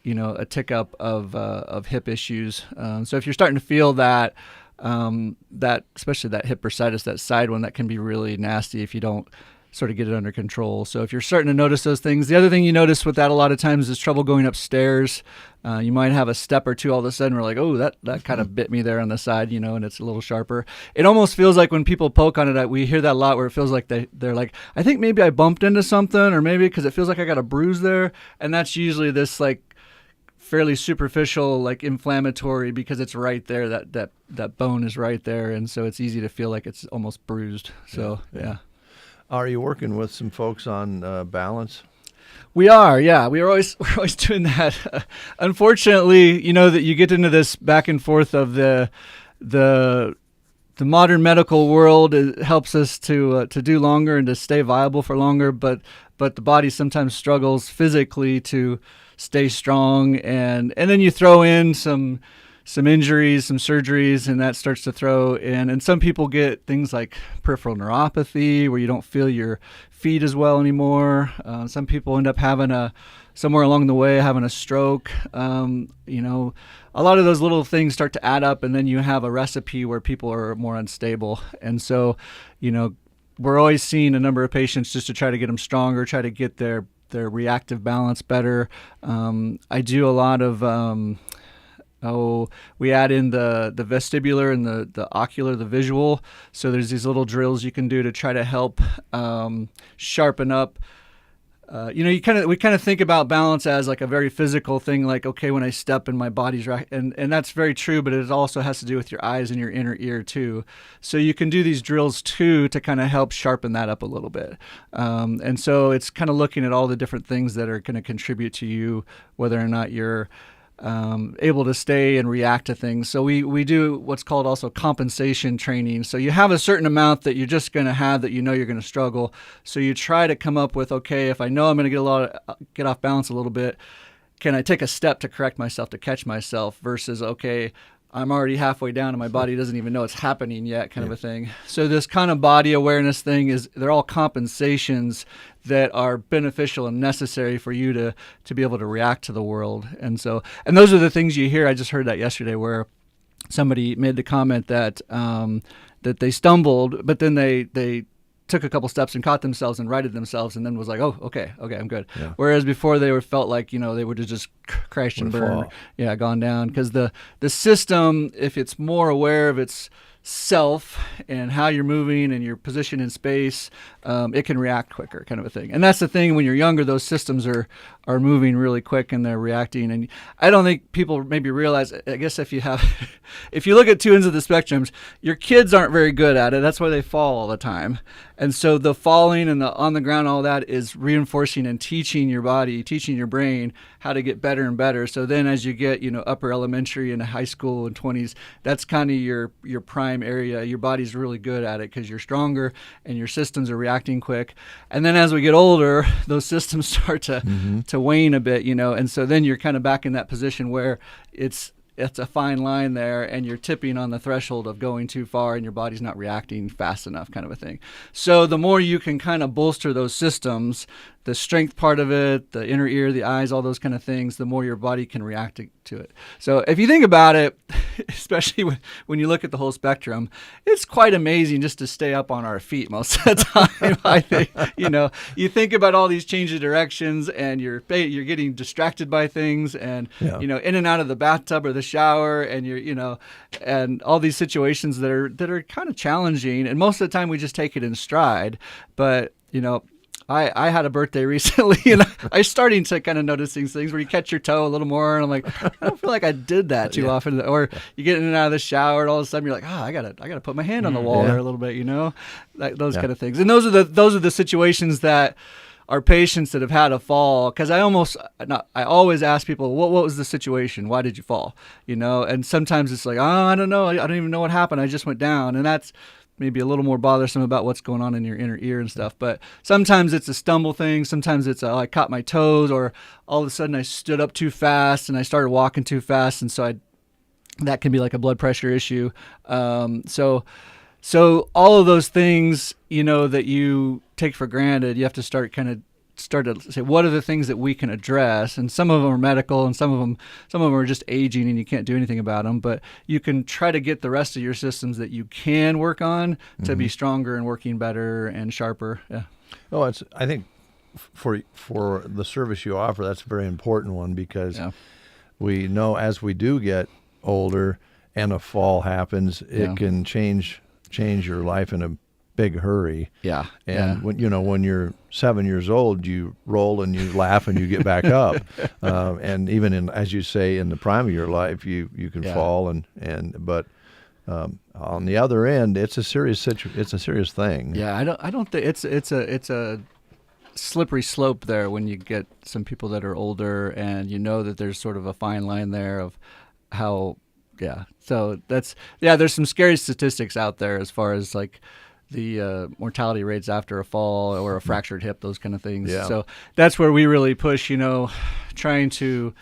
a tick up of hip issues. So if you're starting to feel that, especially that hip bursitis, that side one, that can be really nasty if you don't sort of get it under control. So if you're starting to notice those things, the other thing you notice with that a lot of times is trouble going upstairs. You might have a step or two, all of a sudden we're like, oh, that kind of bit me there on the side, and it's a little sharper. It almost feels like when people poke on it, we hear that a lot, where it feels like they're like, I think maybe I bumped into something, or maybe because it feels like I got a bruise there. And that's usually this like fairly superficial, like inflammatory, because it's right there, that bone is right there. And so it's easy to feel like it's almost bruised. So, yeah. Are you working with some folks on balance? We are, yeah. We're always doing that. Unfortunately, that you get into this back and forth of the modern medical world. It helps us to do longer and to stay viable for longer, but the body sometimes struggles physically to stay strong, and then you throw in some injuries, some surgeries, and that starts to throw in. And some people get things like peripheral neuropathy, where you don't feel your feet as well anymore. Some people end up having somewhere along the way, having a stroke. A lot of those little things start to add up, and then you have a recipe where people are more unstable. And so, we're always seeing a number of patients just to try to get them stronger, try to get their reactive balance better. I do a lot of we add in the vestibular and the ocular, the visual. So there's these little drills you can do to try to help sharpen up we kind of think about balance as like a very physical thing, like, okay, when I step and my body's right, and that's very true, but it also has to do with your eyes and your inner ear too. So you can do these drills too to kind of help sharpen that up a little bit. And so it's kind of looking at all the different things that are going to contribute to you, whether or not you're able to stay and react to things. So we do what's called also compensation training. So you have a certain amount that you're just going to have that you know you're going to struggle. So you try to come up with, okay, if I know I'm going to get off balance a little bit, can I take a step to correct myself, to catch myself, versus, okay, I'm already halfway down and my body doesn't even know it's happening yet, kind of a thing. So this kind of body awareness thing they're all compensations that are beneficial and necessary for you to be able to react to the world. And those are the things you hear. I just heard that yesterday, where somebody made the comment that that they stumbled, but then they took a couple steps and caught themselves and righted themselves, and then was like, oh, okay, I'm good. Yeah. Whereas before they felt like, they would have just crashed and burned, gone down. Because the system, if it's more aware of its self and how you're moving and your position in space, it can react quicker, kind of a thing. And that's the thing, when you're younger, those systems are moving really quick and they're reacting. And I don't think people maybe realize, I guess if you look at two ends of the spectrums, your kids aren't very good at it. That's why they fall all the time. And so the falling and the on the ground, all that is reinforcing and teaching your body, teaching your brain how to get better and better. So then as you get, upper elementary and high school and 20s, that's kind of your prime area. Your body's really good at it because you're stronger and your systems are reacting quick. And then as we get older, those systems start to wane a bit, and so then you're kind of back in that position where it's a fine line there, and you're tipping on the threshold of going too far and your body's not reacting fast enough, kind of a thing. So the more you can kind of bolster those systems, the strength part of it, the inner ear, the eyes, all those kind of things, the more your body can react to it. So if you think about it, especially when you look at the whole spectrum, it's quite amazing just to stay up on our feet most of the time. I think, you think about all these change of directions, and you're getting distracted by things, and in and out of the bathtub or the shower, and and all these situations that are kind of challenging. And most of the time we just take it in stride. But I had a birthday recently, and I starting to kind of notice these things where you catch your toe a little more, and I'm like, I don't feel like I did that too often. Or you get in and out of the shower, and all of a sudden you're like, I gotta put my hand on the wall there a little bit, those kind of things. And those are the situations that our patients that have had a fall, because I always ask people, what was the situation? Why did you fall? And sometimes it's like, I don't know, I don't even know what happened. I just went down, and that's maybe a little more bothersome about what's going on in your inner ear and stuff. But sometimes it's a stumble thing. Sometimes it's I caught my toes, or all of a sudden I stood up too fast and I started walking too fast. And so that can be like a blood pressure issue. So all of those things, that you take for granted, you have to start to say, what are the things that we can address? And some of them are medical, and some of them are just aging, and you can't do anything about them. But you can try to get the rest of your systems that you can work on to be stronger and working better and sharper. Yeah. Oh, I think for the service you offer, that's a very important one, because we know as we do get older and a fall happens, it can change your life in a big hurry. Yeah. And when you're 7 years old, you roll and you laugh and you get back up. And even as you say, in the prime of your life, you can fall but on the other end, it's a serious thing. Yeah, I don't think it's a slippery slope there when you get some people that are older, and that there's sort of a fine line there of how. Yeah. So there's some scary statistics out there as far as like the mortality rates after a fall or a fractured hip, those kind of things. Yeah. So that's where we really push, trying to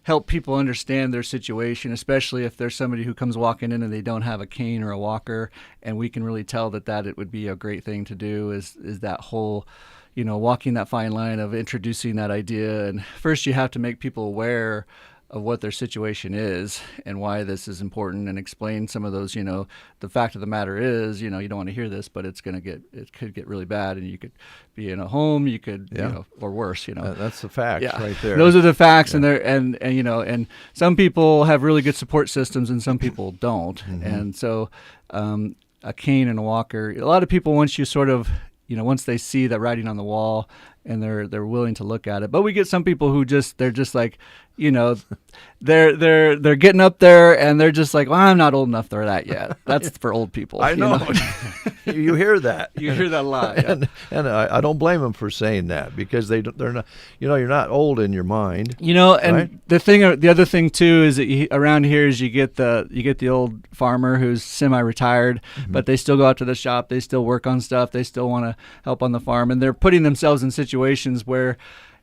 help people understand their situation, especially if there's somebody who comes walking in and they don't have a cane or a walker, and we can really tell that it would be a great thing to do is that whole, walking that fine line of introducing that idea. And first you have to make people aware of what their situation is and why this is important, and explain some of those, the fact of the matter is, you don't want to hear this, but it could get really bad, and you could be in a home, you could, or worse, That's the facts right there. Those are the facts. And and some people have really good support systems and some people don't. And so, a cane and a walker, a lot of people, once you sort of, once they see that writing on the wall and they're willing to look at it. But we get some people who they're just like, you know, they're getting up there and they're just like, well, I'm not old enough for that yet. That's for old people. I know. You hear that. You hear that a lot. Yeah. And I don't blame them for saying that, because they're not, you know, you're not old in your mind. You know, and right? the other thing too is that around here is you get the old farmer who's semi-retired, but they still go out to the shop, they still work on stuff, they still want to help on the farm, and they're putting themselves in situations where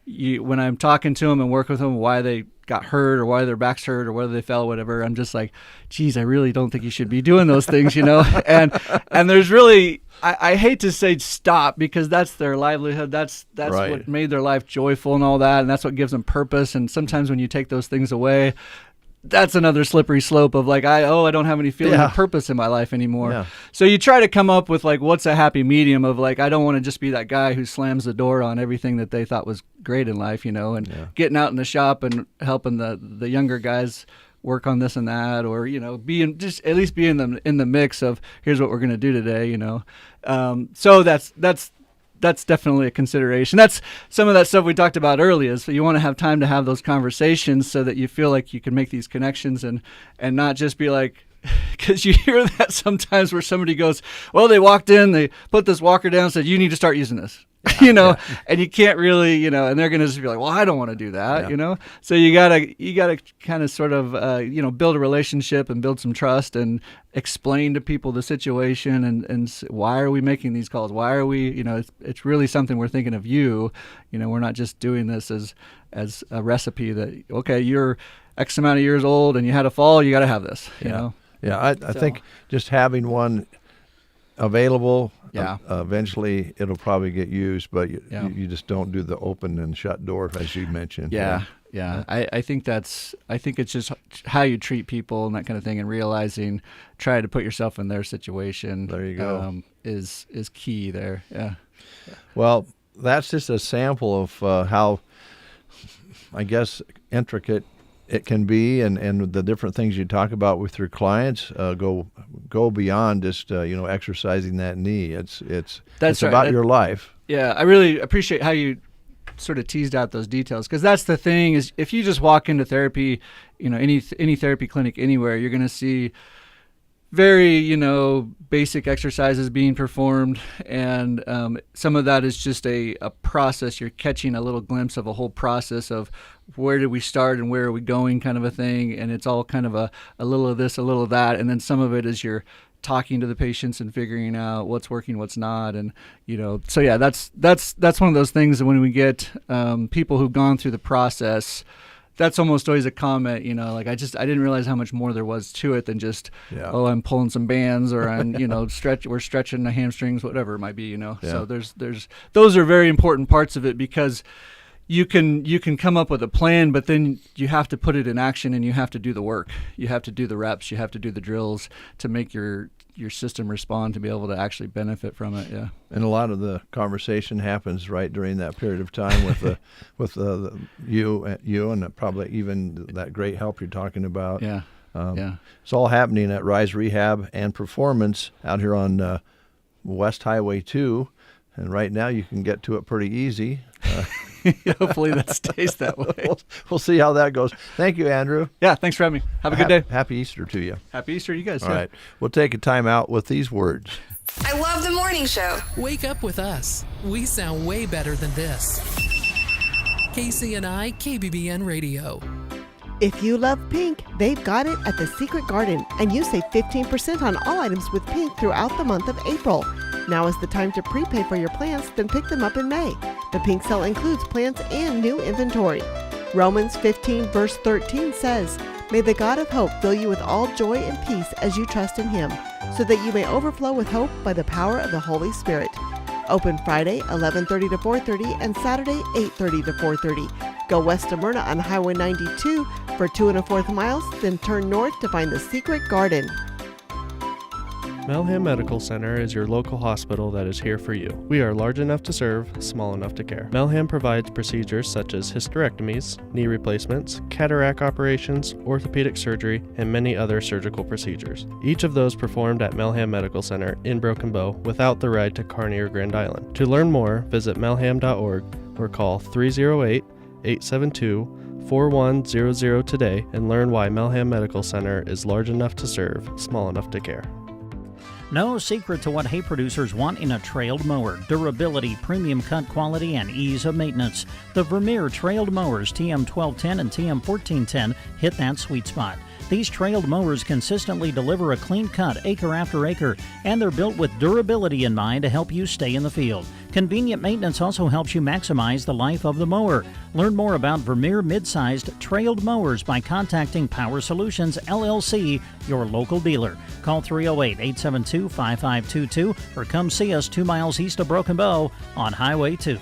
when I'm talking to them and work with them, why they got hurt or why their back's hurt or whether they fell, whatever, I'm just like, geez, I really don't think you should be doing those things, you know? And there's really, I hate to say stop, because that's their livelihood. That's right. What made their life joyful and all that. And that's what gives them purpose. And sometimes when you take those things away, that's another slippery slope of like, I don't have any feeling of purpose in my life anymore. Yeah. So you try to come up with like, what's a happy medium of like, I don't want to just be that guy who slams the door on everything that they thought was great in life, you know, and getting out in the shop and helping the younger guys work on this and that, or, you know, at least be in the mix of here's what we're going to do today, you know. So that's definitely a consideration. That's some of that stuff we talked about earlier. So you want to have time to have those conversations so that you feel like you can make these connections and not just be like, because you hear that sometimes where somebody goes, well, they walked in, they put this walker down, said, you need to start using this. You know, and you can't really, you know, and they're going to just be like, well, I don't want to do that, you know? So you gotta kind of sort of, you know, build a relationship and build some trust and explain to people the situation and why are we making these calls? Why are we, you know, it's really something we're thinking of you. You know, we're not just doing this as a recipe that, okay, you're X amount of years old and you had a fall, you got to have this, you know? Yeah, I think just having one available, eventually it'll probably get used, but you just don't do the open and shut door, as you mentioned. Yeah. I think it's just how you treat people and that kind of thing, and realizing, try to put yourself in their situation. There you go. Is key there. Yeah. Well, that's just a sample of how, I guess, intricate it can be, and the different things you talk about with your clients go beyond just exercising that knee. It's right. about your life. Yeah, I really appreciate how you sort of teased out those details, because that's the thing is, if you just walk into therapy, you know, any therapy clinic anywhere, you're going to see very, you know, basic exercises being performed, and some of that is just a process. You're catching a little glimpse of a whole process of where did we start and where are we going, kind of a thing, and it's all kind of a little of this, a little of that, and then some of it is you're talking to the patients and figuring out what's working, what's not, and, you know, so yeah, that's one of those things that when we get people who've gone through the process, that's almost always a comment, you know, like I didn't realize how much more there was to it than just, oh, I'm pulling some bands, or I'm, you know, we're stretching the hamstrings, whatever it might be, you know. So there's those are very important parts of it, because you can come up with a plan, but then you have to put it in action, and you have to do the work. You have to do the reps, you have to do the drills to make your system respond, to be able to actually benefit from it. Yeah. And a lot of the conversation happens right during that period of time with you and probably even that great help you're talking about. Yeah. It's all happening at Rise Rehab and Performance out here on West Highway 2, and right now you can get to it pretty easy. Hopefully that stays that way. We'll see how that goes. Thank you, Andrew. Yeah, thanks for having me. Have a good day. Happy Easter to you. Happy Easter, you guys. All right. We'll take a time out with these words. I love the morning show. Wake up with us. We sound way better than this. KCNI KBBN Radio. If you love pink, they've got it at the Secret Garden, and you save 15% on all items with pink throughout the month of April. Now is the time to prepay for your plants, then pick them up in May. The pink sale includes plants and new inventory. Romans 15 verse 13 says, "May the God of hope fill you with all joy and peace as you trust in him, so that you may overflow with hope by the power of the Holy Spirit." Open Friday 11:30 to 4:30 and Saturday 8:30 to 4:30. Go west of Myrna on Highway 92 for 2 1/4 miles, then turn north to find the Secret Garden. Melham Medical Center is your local hospital that is here for you. We are large enough to serve, small enough to care. Melham provides procedures such as hysterectomies, knee replacements, cataract operations, orthopedic surgery, and many other surgical procedures. Each of those performed at Melham Medical Center in Broken Bow without the ride to Kearney or Grand Island. To learn more, visit melham.org or call 308-872-4100 today and learn why Melham Medical Center is large enough to serve, small enough to care. No secret to what hay producers want in a trailed mower: durability, premium cut quality, and ease of maintenance. The Vermeer trailed mowers TM1210 and TM1410 hit that sweet spot. These trailed mowers consistently deliver a clean cut acre after acre, and they're built with durability in mind to help you stay in the field. Convenient maintenance also helps you maximize the life of the mower. Learn more about Vermeer mid-sized trailed mowers by contacting Power Solutions LLC, your local dealer. Call 308-872-5522 or come see us 2 miles east of Broken Bow on Highway 2.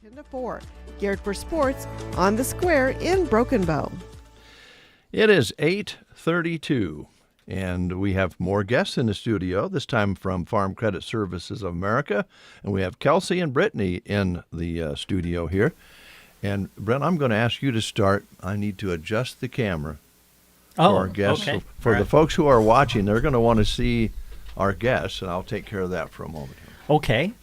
10 to 4. Geared for sports on the square in Broken Bow. It is 8:32, and we have more guests in the studio, this time from Farm Credit Services of America. And we have Kelsey and Brittany in the studio here. And, Brent, I'm going to ask you to start. I need to adjust the camera for our guests. okay. So for the folks who are watching, they're going to want to see our guests, and I'll take care of that for a moment. Okay.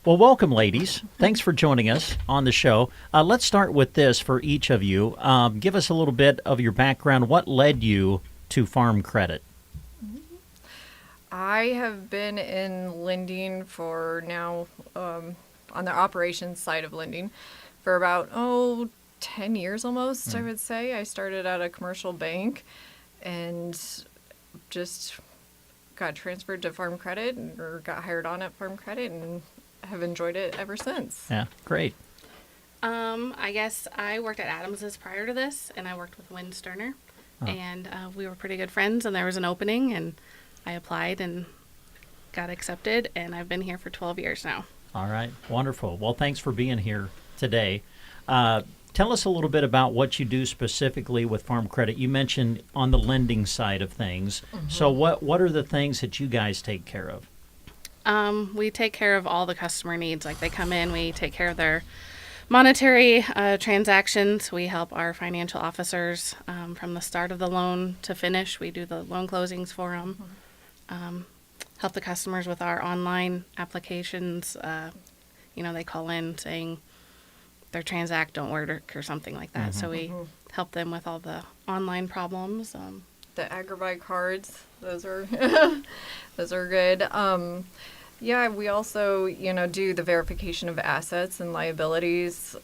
Well, welcome, ladies. Thanks for joining us on the show. Let's start with this for each of you. Give us a little bit of your background. What led you to Farm Credit? I have been in lending for now, on the operations side of lending, for about, 10 years almost, I would say. I started at a commercial bank and just got transferred to Farm Credit or got hired on at Farm Credit and have enjoyed it ever since. Yeah, great. I guess I worked at Adams's prior to this, and I worked with Wynn Sterner, and we were pretty good friends, and there was an opening, and I applied and got accepted, and I've been here for 12 years now. All right, wonderful. Well, thanks for being here today. Tell us a little bit about what you do specifically with Farm Credit. You mentioned on the lending side of things. Mm-hmm. So what are the things that you guys take care of? We take care of all the customer needs. Like they come in, we take care of their monetary transactions. We help our financial officers from the start of the loan to finish. We do the loan closings for them. Help the customers with our online applications. They call in saying their transact don't work or something like that. Mm-hmm. So we help them with all the online problems. The Agribite cards, those are those are good. We also, do the verification of assets and liabilities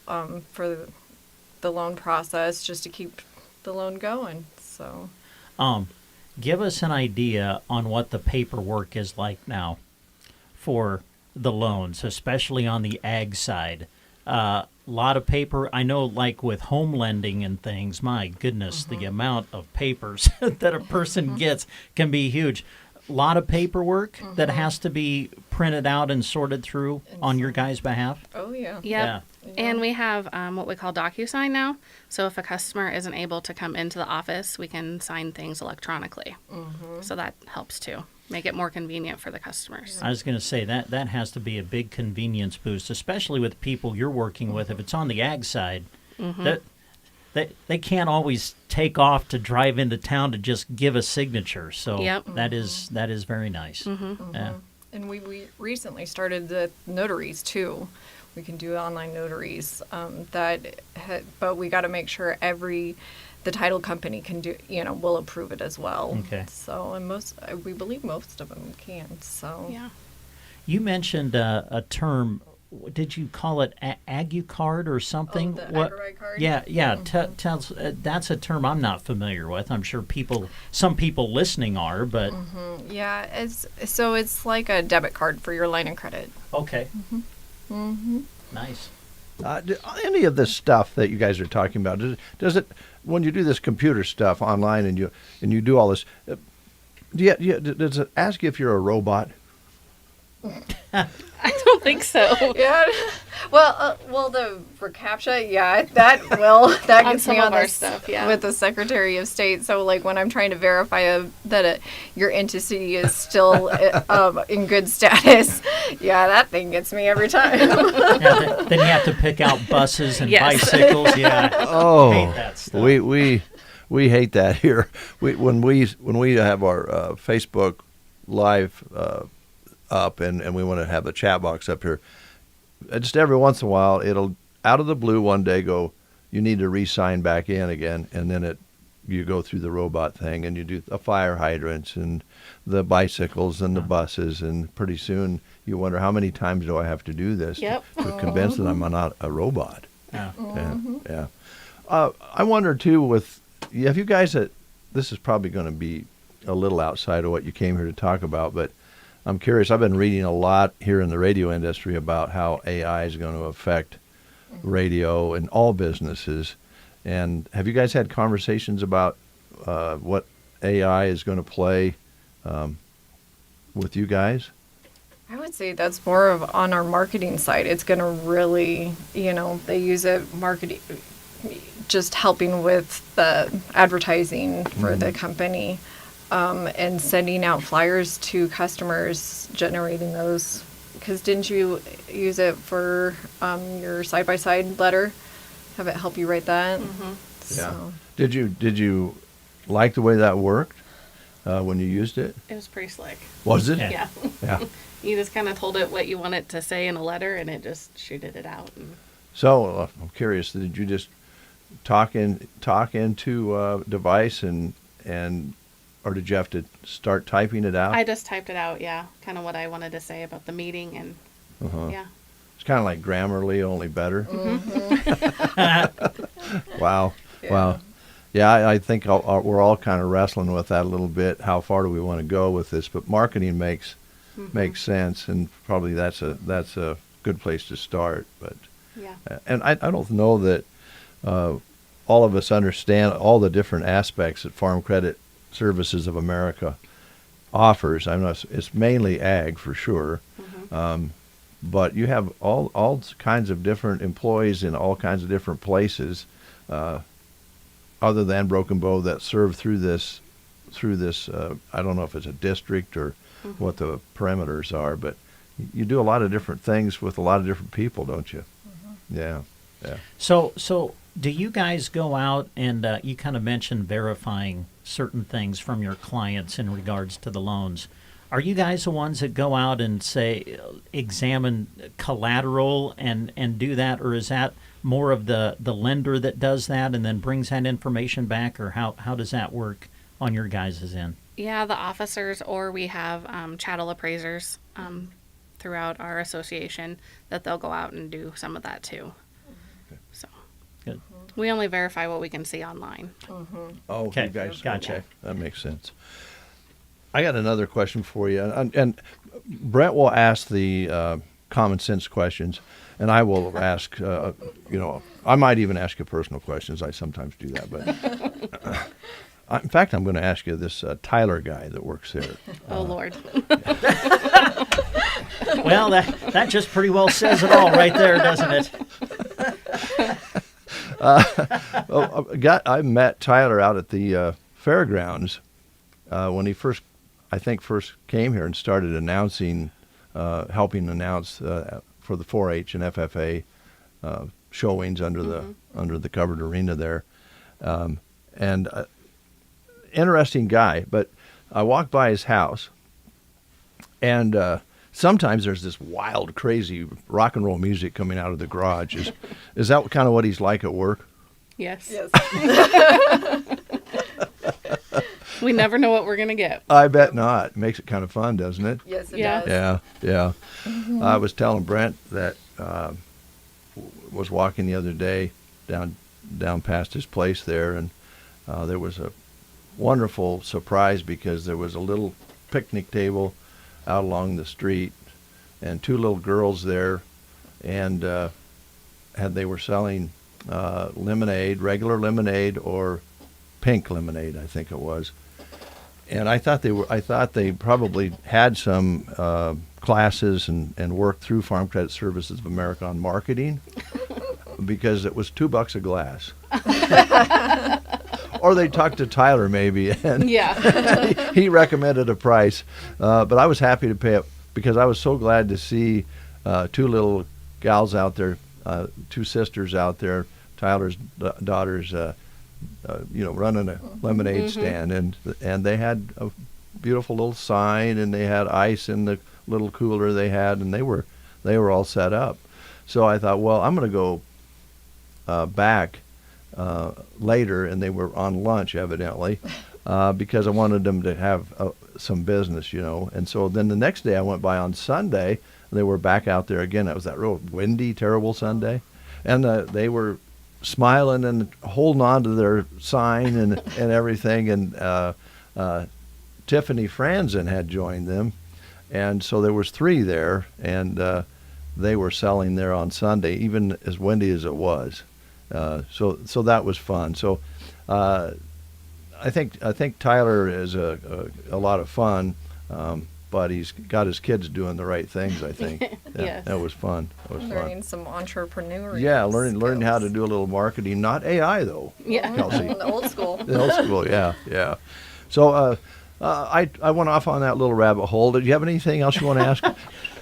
for the loan process just to keep the loan going. So, give us an idea on what the paperwork is like now for the loans, especially on the ag side. A lot of paper. I know, like with home lending and things, my goodness, the amount of papers that a person gets can be huge. A lot of paperwork that has to be printed out and sorted through on your guys' behalf. Oh, yeah. Yep. Yeah. And we have what we call DocuSign now. So if a customer isn't able to come into the office, we can sign things electronically. Mm-hmm. So that helps too. Make it more convenient for the customers. I was going to say that has to be a big convenience boost, especially with people you're working with. If it's on the ag side, they can't always take off to drive into town to just give a signature. So that is very nice. Mm-hmm. Yeah. And we recently started the notaries too. We can do online notaries. But we got to make sure the title company can do, will approve it as well. Okay. So, and we believe most of them can. So, yeah. You mentioned a term. Did you call it AgriCard or something? Oh, the Agribite card? Yeah. Mm-hmm. That's a term I'm not familiar with. I'm sure some people listening are, but yeah, it's like a debit card for your line of credit. Okay. Nice. Any of this stuff that you guys are talking about, does it, when you do this computer stuff online and you do all this, does it ask you if you're a robot? I don't think so. Yeah. Well, the reCAPTCHA, that gets me on our stuff, with the Secretary of State. So, like, when I'm trying to verify that your entity is still in good status, that thing gets me every time. Then you have to pick out buses and bicycles. Yeah. Oh, I hate that stuff. We hate that here. When we have our Facebook Live up and we want to have a chat box up here, just every once in a while it'll out of the blue one day go, you need to re-sign back in again, and then you go through the robot thing and you do the fire hydrants and the bicycles and the buses, and pretty soon you wonder, how many times do I have to do this to convince that I'm not a robot? Yeah. I wonder too, have you guys, this is probably going to be a little outside of what you came here to talk about, but I'm curious. I've been reading a lot here in the radio industry about how AI is going to affect radio and all businesses. And have you guys had conversations about what AI is going to play with you guys? I would say that's more of on our marketing side. It's going to really, they use it marketing, just helping with the advertising for the company, and sending out flyers to customers, generating those. Because didn't you use it for your side-by-side letter? Have it help you write that? Yeah. Did you like the way that worked when you used it? It was pretty slick. Was it? Yeah. Yeah. You just kind of told it what you want it to say in a letter, and it just shooted it out. So I'm curious. Did you just talk into a device and or did you have to start typing it out? I just typed it out. Yeah, kind of what I wanted to say about the meeting, and yeah. It's kind of like Grammarly, only better. Mm-hmm. Wow. Yeah. Wow. Yeah, I think we're all kind of wrestling with that a little bit. How far do we want to go with this? But marketing makes sense, and probably that's a good place to start. But and I don't know that all of us understand all the different aspects that Farm Credit Services of America offers. I know it's mainly ag for sure, but you have all kinds of different employees in all kinds of different places, other than Broken Bow, that serve through this. I don't know if it's a district or what the parameters are, but you do a lot of different things with a lot of different people, don't you? Yeah. So do you guys go out and you kind of mentioned verifying certain things from your clients in regards to the loans? Are you guys the ones that go out and say examine collateral and do that, or is that more of the lender that does that and then brings that information back, or how does that work on your guys' end? Yeah, the officers, or we have chattel appraisers throughout our association that they'll go out and do some of that too. So good. We only verify what we can see online. Oh, okay. You guys, Gotcha. Okay. That makes sense. I got another question for you, and Brett will ask the common sense questions, and I will ask. I might even ask you personal questions. I sometimes do that, but. In fact, I'm going to ask you this Tyler guy that works there. Oh, Lord. Well, that just pretty well says it all right there, doesn't it? I met Tyler out at the fairgrounds when he first came here and started announcing, helping announce for the 4-H and FFA showings under the covered arena there, and. Interesting guy, but I walked by his house, and sometimes there's this wild, crazy rock and roll music coming out of the garage. Is that kind of what he's like at work? Yes. We never know what we're going to get. I bet not. It makes it kind of fun, doesn't it? Yes, it does. Yeah. I was telling Brent that was walking the other day down past his place there, and there was a wonderful surprise because there was a little picnic table out along the street and two little girls there, and they were selling lemonade, regular lemonade or pink lemonade, I think it was. And I thought they probably had some classes and worked through Farm Credit Services of America on marketing because it was $2 a glass. Or they talked to Tyler maybe, and he recommended a price. But I was happy to pay it because I was so glad to see two little gals out there, two sisters out there, Tyler's daughters, running a lemonade stand, and they had a beautiful little sign, and they had ice in the little cooler they had, and they were all set up. So I thought, well, I'm going to go back later, and they were on lunch evidently, because I wanted them to have some business, And so then the next day I went by on Sunday, and they were back out there again. It was that real windy, terrible Sunday, and they were smiling and holding on to their sign and everything. And Tiffany Franzen had joined them, and so there was three there, and they were selling there on Sunday, even as windy as it was. So that was fun. So I think Tyler is a lot of fun. but he's got his kids doing the right things, I think. Yes. That was fun. That was Learning fun. some entrepreneurial Yeah, learning how to do a little marketing, not AI though. Yeah. Kelsey. The old school. The old school, yeah. So I went off on that little rabbit hole. Did you have anything else you want to ask?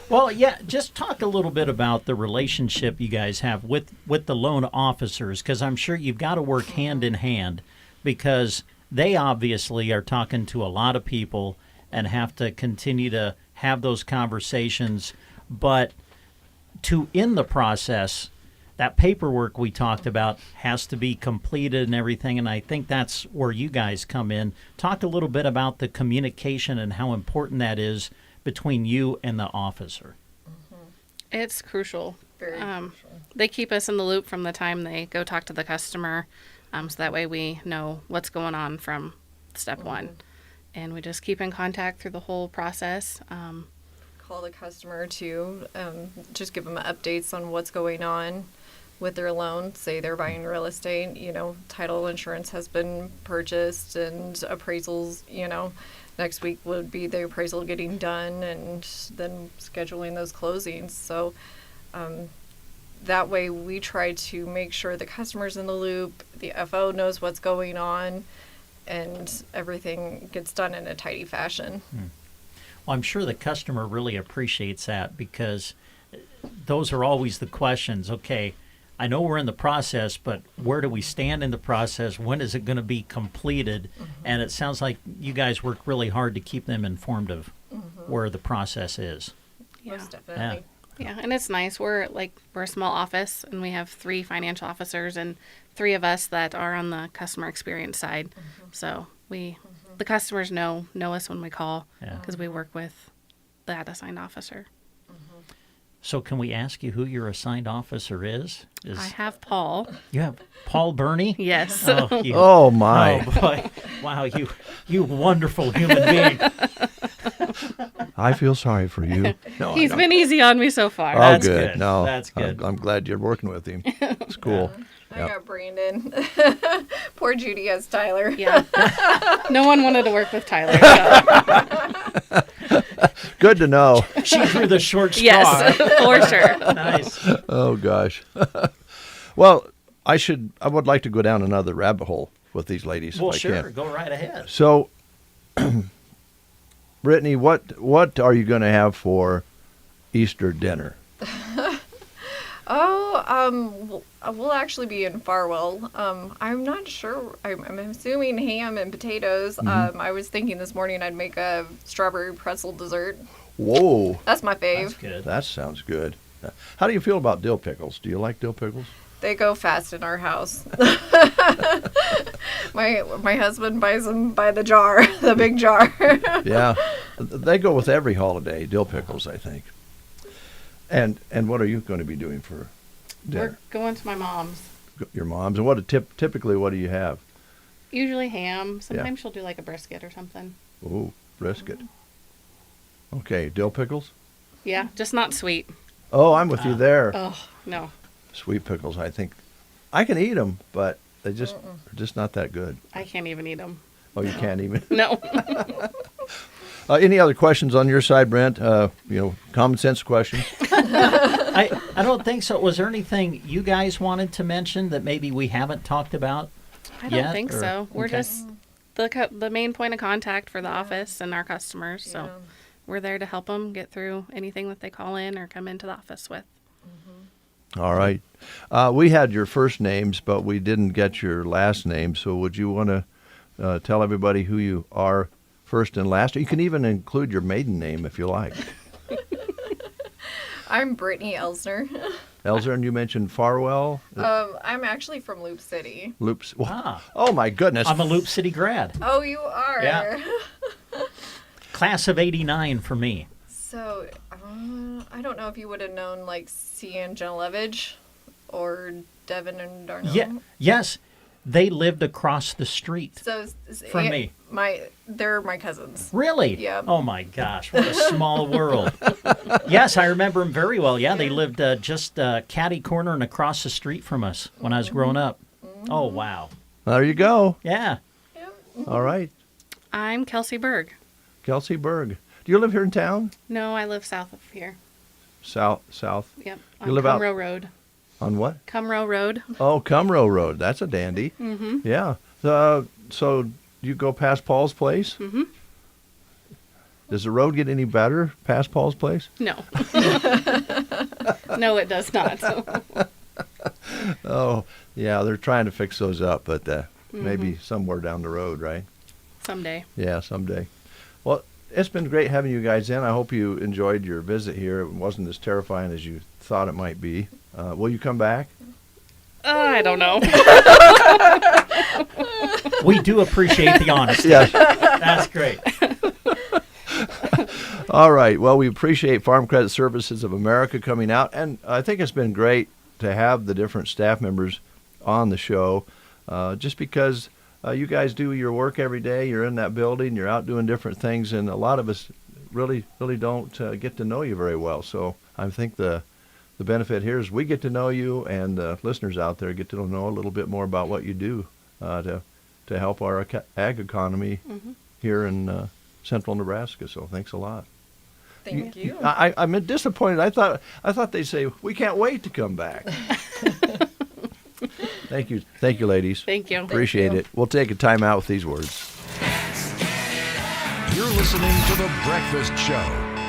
Well, yeah, just talk a little bit about the relationship you guys have with the loan officers, because I'm sure you've got to work hand in hand, because they obviously are talking to a lot of people and have to continue to have those conversations. But in the process, that paperwork we talked about has to be completed and everything, and I think that's where you guys come in. Talk a little bit about the communication and how important that is between you and the officer. It's crucial. Very crucial. They keep us in the loop from the time they go talk to the customer, so that way we know what's going on from step one. And we just keep in contact through the whole process. Call the customer too, just give them updates on what's going on with their loan. Say they're buying real estate, title insurance has been purchased and appraisals, next week would be the appraisal getting done and then scheduling those closings. So that way we try to make sure the customer's in the loop, the FO knows what's going on, and everything gets done in a tidy fashion. Well, I'm sure the customer really appreciates that, because those are always the questions. Okay, I know we're in the process, but where do we stand in the process? When is it going to be completed? And it sounds like you guys work really hard to keep them informed of where the process is. Yeah. Most definitely. Yeah, and it's nice. We're a small office, and we have 3 financial officers and 3 of us that are on the customer experience side. So the customers know us when we call, because we work with that assigned officer. So can we ask you who your assigned officer is? I have Paul. You have Paul Burney? Yes. Oh, my. Oh, boy. Wow, you wonderful human being. I feel sorry for you. No, He's been easy on me so far. Oh, That's good. good. No, That's good. I'm glad you're working with him. It's cool. I got Brandon. Poor Judy has Tyler. Yeah. No one wanted to work with Tyler. So. Good to know. She drew the short straw. Yes, for sure. Nice. Oh, gosh. Well, I would like to go down another rabbit hole with these ladies. Well, if I sure. can. Go right ahead. So, Brittany, what are you going to have for Easter dinner? We'll actually be in Farwell. I'm not sure. I'm assuming ham and potatoes. I was thinking this morning I'd make a strawberry pretzel dessert. Whoa. That's my fave. That's good. That sounds good. How do you feel about dill pickles? Do you like dill pickles? They go fast in our house. My husband buys them by the jar, the big jar. Yeah. They go with every holiday, dill pickles, I think. And what are you going to be doing for dinner? We're going to my mom's. Your mom's. And typically what do you have? Usually ham. Sometimes she'll do like a brisket or something. Ooh, brisket. Okay, dill pickles? Yeah, just not sweet. Oh, I'm with you there. Oh, no. Sweet pickles, I think. I can eat them, but they are just not that good. I can't even eat them. Oh, you can't even? No. Any other questions on your side, Brent? Common sense questions? I don't think so. Was there anything you guys wanted to mention that maybe we haven't talked about I yet? don't think or- so. We're Okay. just the main point of contact for the office and our customers. So we're there to help them get through anything that they call in or come into the office with. All right. We had your first names, but we didn't get your last name. So would you want to tell everybody who you are first and last? You can even include your maiden name if you like. I'm Brittany Elsner. Elsner, and you mentioned Farwell? I'm actually from Loop City. Loops. Oh, my goodness. I'm a Loop City grad. Oh, you are? Yeah. Class of 89 for me. So, I don't know if you would have known, like, Cian Janilevich or Devin and Darnell. Yeah. Yes. They lived across the street from me. They're my cousins. Really? Yeah. Oh, my gosh. What a small world. Yes, I remember them very well. Yeah, they lived just catty corner and across the street from us when I was growing up. Oh, wow. There you go. Yeah. All right. I'm Kelsey Berg. Kelsey Berg. Do you live here in town? No, I live south of here. South? Yep, You on live Cumrow Road. On what? Cumrow Road. Oh, Cumrow Road. That's a dandy. Mm-hmm. Yeah. So you go past Paul's place? Mm-hmm. Does the road get any better past Paul's place? No. No, it does not. Oh, yeah, they're trying to fix those up, but maybe somewhere down the road, right? Someday. Yeah, someday. Well, it's been great having you guys in. I hope you enjoyed your visit here. It wasn't as terrifying as you thought it might be. Will you come back? I don't know. We do appreciate the honesty. Yeah. That's great. All right. Well, we appreciate Farm Credit Services of America coming out, and I think it's been great to have the different staff members on the show, just because you guys do your work every day. You're in that building. You're out doing different things, and a lot of us really don't get to know you very well. So I think the benefit here is we get to know you, and listeners out there get to know a little bit more about what you do to help our ag economy here in central Nebraska. So thanks a lot. Thank you. I'm disappointed. I thought they'd say we can't wait to come back. Thank you, ladies. Thank you. Appreciate it. We'll take a time out with these words. You're listening to The Breakfast Show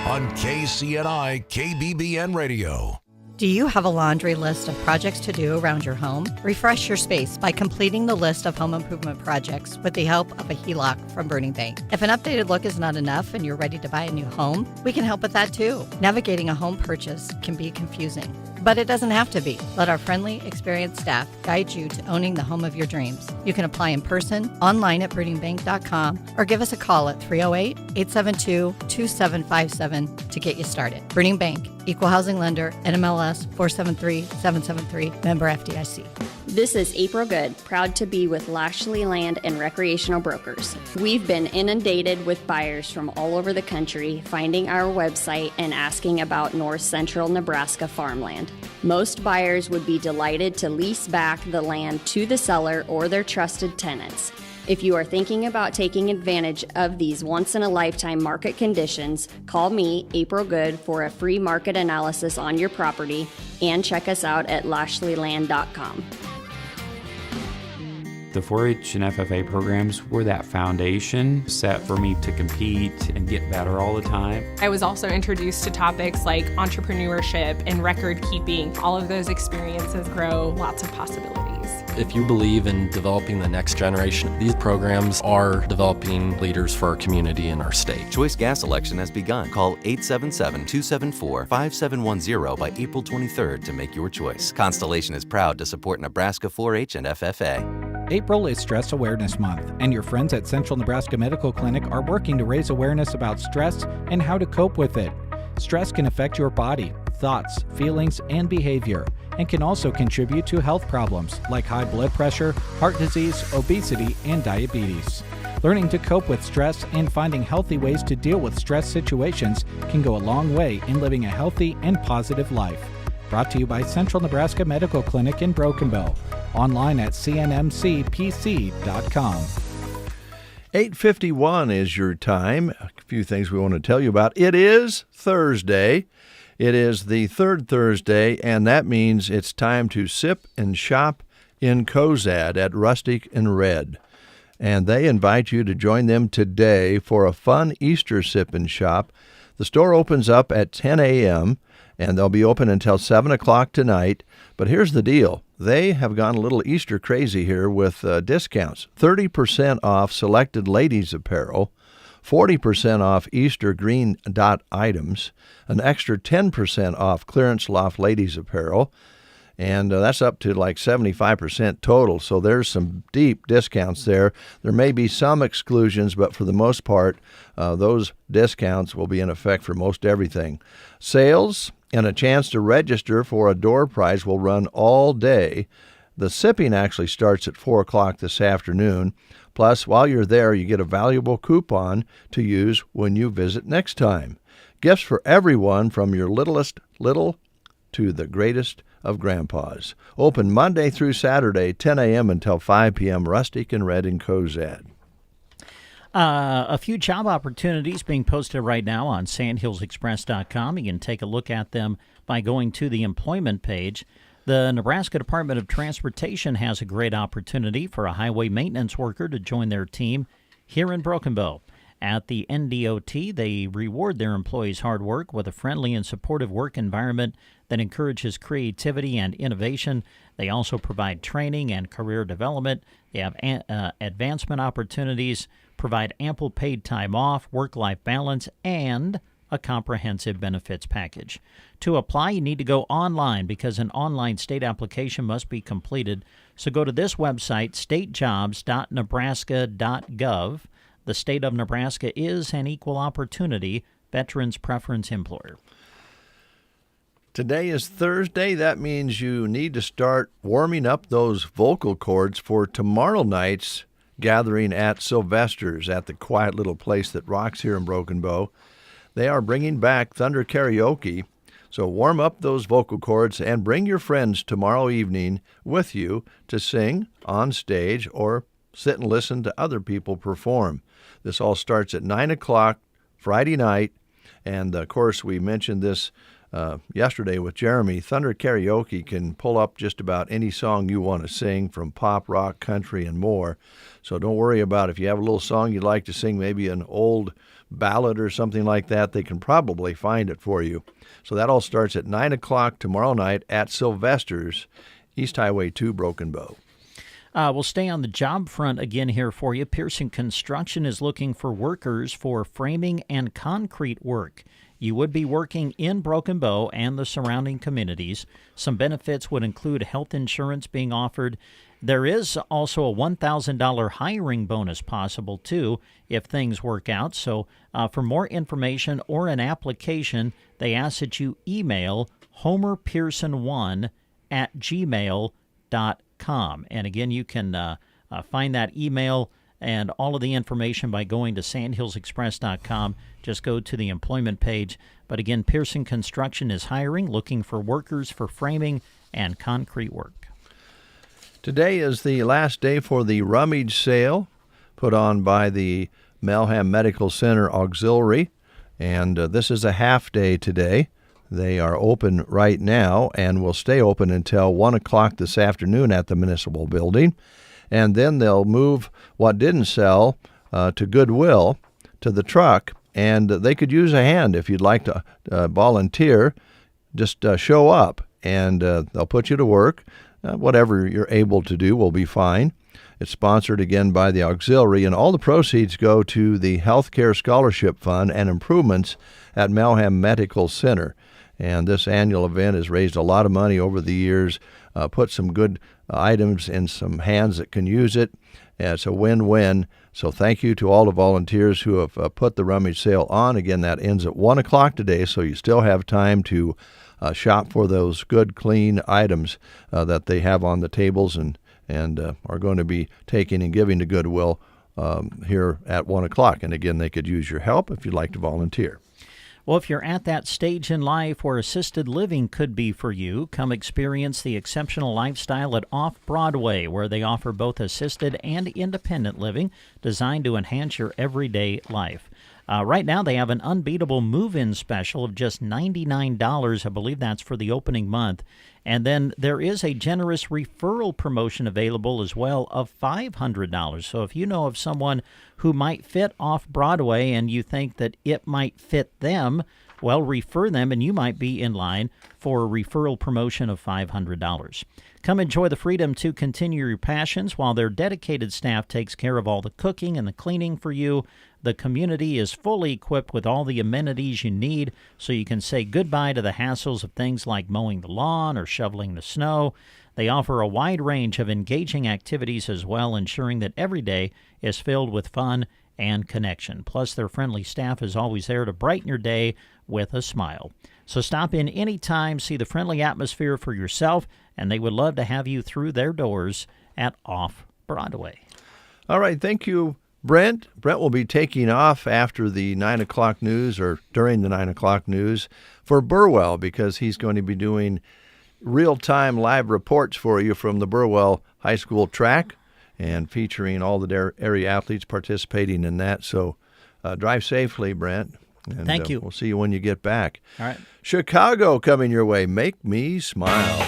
on KCNI KBBN Radio. Do you have a laundry list of projects to do around your home? Refresh your space by completing the list of home improvement projects with the help of a HELOC from Burning Bank. If an updated look is not enough and you're ready to buy a new home, we can help with that too. Navigating a home purchase can be confusing, but it doesn't have to be. Let our friendly, experienced staff guide you to owning the home of your dreams. You can apply in person, online at burningbank.com, or give us a call at 308-872-2757 to get you started. Burning Bank, Equal Housing Lender, NMLS 473773, member FDIC. This is April Good, proud to be with Lashley Land and Recreational Brokers. We've been inundated with buyers from all over the country finding our website and asking about north central Nebraska farmland. Most buyers would be delighted to lease back the land to the seller or their trusted tenants. If you are thinking about taking advantage of these once-in-a-lifetime market conditions, call me, April Good, for a free market analysis on your property, and check us out at lashleyland.com. The 4-H and FFA programs were that foundation set for me to compete and get better all the time. I was also introduced to topics like entrepreneurship and record keeping. All of those experiences grow lots of possibilities. If you believe in developing the next generation, these programs are developing leaders for our community and our state. Choice gas election has begun. Call 877-274-5710 by April 23rd to make your choice. Constellation is proud to support Nebraska 4-H and FFA. April is Stress Awareness Month, and your friends at Central Nebraska Medical Clinic are working to raise awareness about stress and how to cope with it. Stress can affect your body, thoughts, feelings, and behavior, and can also contribute to health problems like high blood pressure, heart disease, obesity, and diabetes. Learning to cope with stress and finding healthy ways to deal with stress situations can go a long way in living a healthy and positive life. Brought to you by Central Nebraska Medical Clinic in Broken Bow. Online at cnmcpc.com. 8:51 is your time. A few things we want to tell you about. It is Thursday. It is the third Thursday, and that means it's time to sip and shop in Cozad at Rustic and Red. And they invite you to join them today for a fun Easter sip and shop. The store opens up at 10 a.m., and they'll be open until 7 o'clock tonight. But here's the deal. They have gone a little Easter crazy here with discounts. 30% off selected ladies' apparel, 40% off Easter green dot items, an extra 10% off clearance loft ladies' apparel, and that's up to like 75% total. So there's some deep discounts there. There may be some exclusions, but for the most part, those discounts will be in effect for most everything. Sales and a chance to register for a door prize will run all day. The sipping actually starts at 4 o'clock this afternoon. Plus, while you're there, you get a valuable coupon to use when you visit next time. Gifts for everyone from your littlest little to the greatest of grandpas. Open Monday through Saturday, 10 a.m. until 5 p.m., Rustic and Red in Cozad. A few job opportunities being posted right now on sandhillsexpress.com. You can take a look at them by going to the employment page. The Nebraska Department of Transportation has a great opportunity for a highway maintenance worker to join their team here in Broken Bow. At the NDOT, they reward their employees' hard work with a friendly and supportive work environment that encourages creativity and innovation. They also provide training and career development. They have advancement opportunities, provide ample paid time off, work-life balance, and a comprehensive benefits package. To apply, you need to go online because an online state application must be completed. So go to this website, statejobs.nebraska.gov. The state of Nebraska is an equal opportunity veterans preference employer. Today is Thursday. That means you need to start warming up those vocal cords for tomorrow night's gathering at Sylvester's at the quiet little place that rocks here in Broken Bow. They are bringing back Thunder Karaoke, so warm up those vocal cords and bring your friends tomorrow evening with you to sing on stage or sit and listen to other people perform. This all starts at 9 o'clock Friday night, and of course we mentioned this yesterday with Jeremy. Thunder Karaoke can pull up just about any song you want to sing, from pop, rock, country, and more. So don't worry about if you have a little song you'd like to sing, maybe an old ballad or something like that. They can probably find it for you. So that all starts at 9 o'clock tomorrow night at Sylvester's, East Highway 2, Broken Bow. We'll stay on the job front again here for you. Pearson Construction is looking for workers for framing and concrete work. You would be working in Broken Bow and the surrounding communities. Some benefits would include health insurance being offered. There is also a $1,000 hiring bonus possible, too, if things work out. So for more information or an application, they ask that you email homerpearson1@gmail.com. And again, you can find that email and all of the information by going to sandhillsexpress.com. Just go to the employment page. But again, Pearson Construction is hiring, looking for workers for framing and concrete work. Today is the last day for the rummage sale put on by the Melham Medical Center Auxiliary, and this is a half day today. They are open right now and will stay open until 1 o'clock this afternoon at the municipal building, and then they'll move what didn't sell to Goodwill, to the truck, and they could use a hand if you'd like to volunteer. Just show up, and they'll put you to work. Whatever you're able to do will be fine. It's sponsored again by the Auxiliary, and all the proceeds go to the Healthcare Scholarship Fund and improvements at Melham Medical Center. And this annual event has raised a lot of money over the years, put some good items in some hands that can use it. It's a win-win. So thank you to all the volunteers who have put the rummage sale on. Again, that ends at 1 o'clock today, so you still have time to shop for those good, clean items that they have on the tables and are going to be taking and giving to Goodwill here at 1 o'clock. And again, they could use your help if you'd like to volunteer. Well, if you're at that stage in life where assisted living could be for you, come experience the exceptional lifestyle at Off-Broadway, where they offer both assisted and independent living designed to enhance your everyday life. Right now, they have an unbeatable move-in special of just $99. I believe that's for the opening month. And then there is a generous referral promotion available as well of $500. So if you know of someone who might fit Off-Broadway and you think that it might fit them, well, refer them and you might be in line for a referral promotion of $500. Come enjoy the freedom to continue your passions while their dedicated staff takes care of all the cooking and the cleaning for you. The community is fully equipped with all the amenities you need so you can say goodbye to the hassles of things like mowing the lawn or shoveling the snow. They offer a wide range of engaging activities as well, ensuring that every day is filled with fun and connection. Plus, their friendly staff is always there to brighten your day with a smile. So stop in anytime, see the friendly atmosphere for yourself, and they would love to have you through their doors at Off-Broadway. All right, thank you, Brent. Brent will be taking off after the 9 o'clock news or during the 9 o'clock news for Burwell because he's going to be doing real-time live reports for you from the Burwell High School track. and featuring all the area athletes participating in that. So drive safely, Brent. And, Thank you. We'll see you when you get back. All right. Chicago coming your way. Make me smile.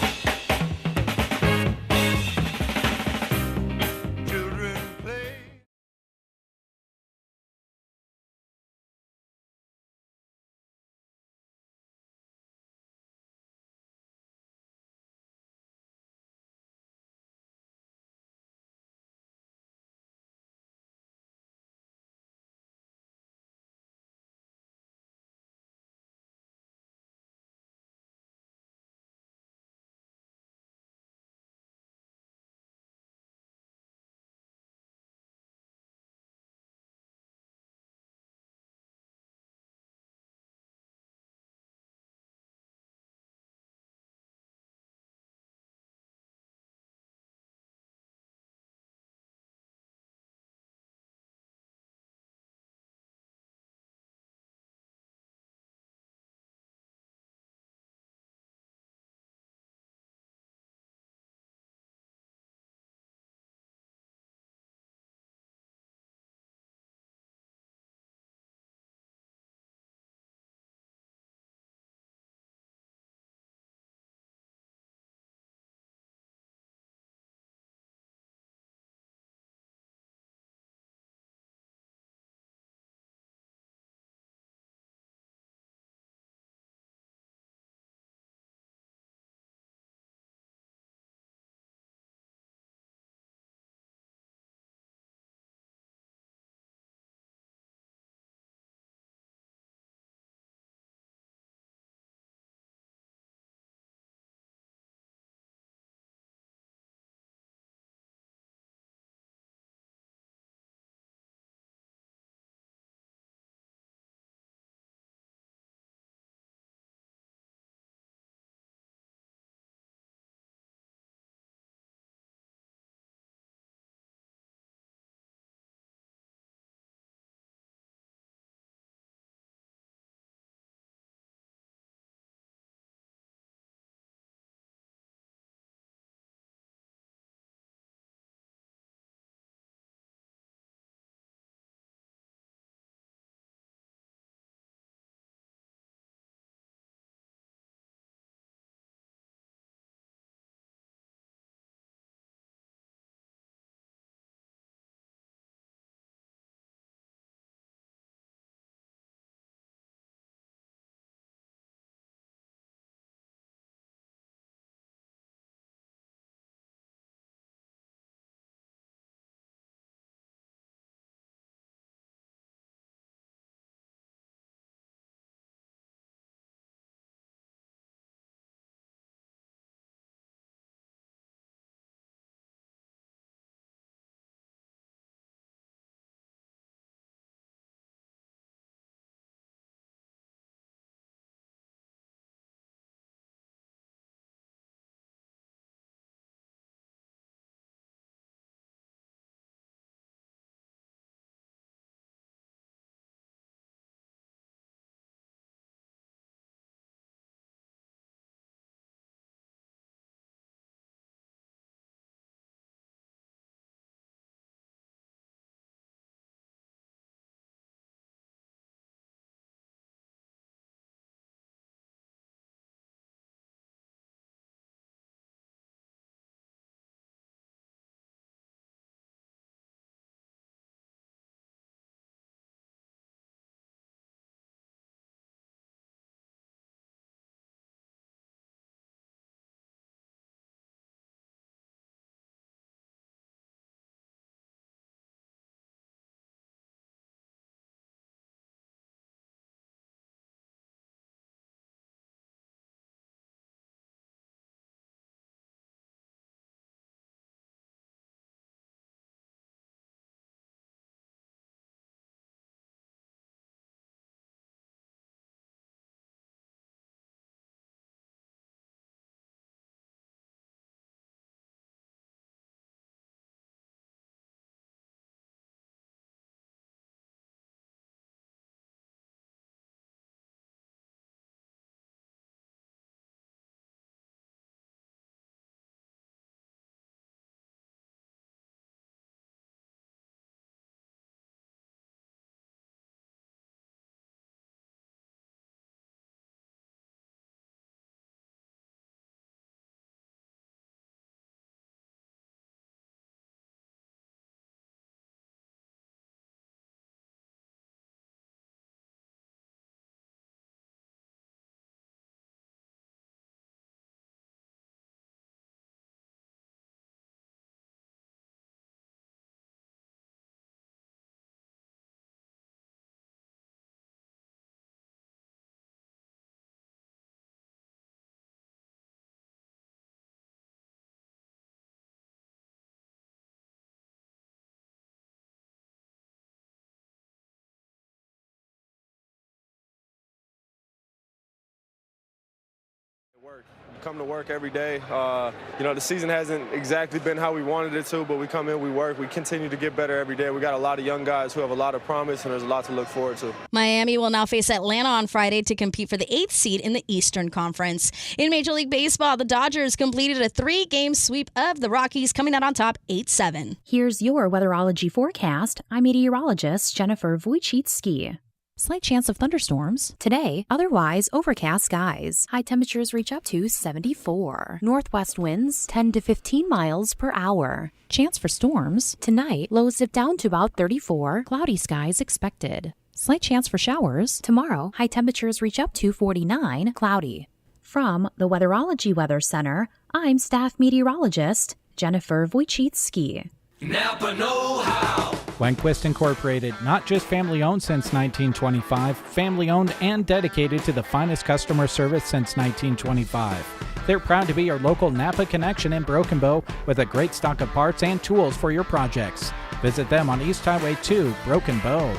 Come to work every day. The season hasn't exactly been how we wanted it to, but we come in, we work, we continue to get better every day. We got a lot of young guys who have a lot of promise, and there's a lot to look forward to. Miami will now face Atlanta on Friday to compete for the 8th seed in the Eastern Conference. In Major League Baseball, the Dodgers completed a 3-game sweep of the Rockies, coming out on top 8-7. Here's your weatherology forecast. I'm meteorologist Jennifer Wojcicki. Slight chance of thunderstorms. Today, otherwise overcast skies. High temperatures reach up to 74. Northwest winds 10 to 15 miles per hour. Chance for storms. Tonight, lows dip down to about 34. Cloudy skies expected. Slight chance for showers. Tomorrow, high temperatures reach up to 49. Cloudy. From the Weatherology Weather Center, I'm staff meteorologist Jennifer Wojcicki. Napa know-how. Wenquist Incorporated, not just family-owned since 1925, family-owned and dedicated to the finest customer service since 1925. They're proud to be your local Napa connection in Broken Bow with a great stock of parts and tools for your projects. Visit them on East Highway 2, Broken Bow.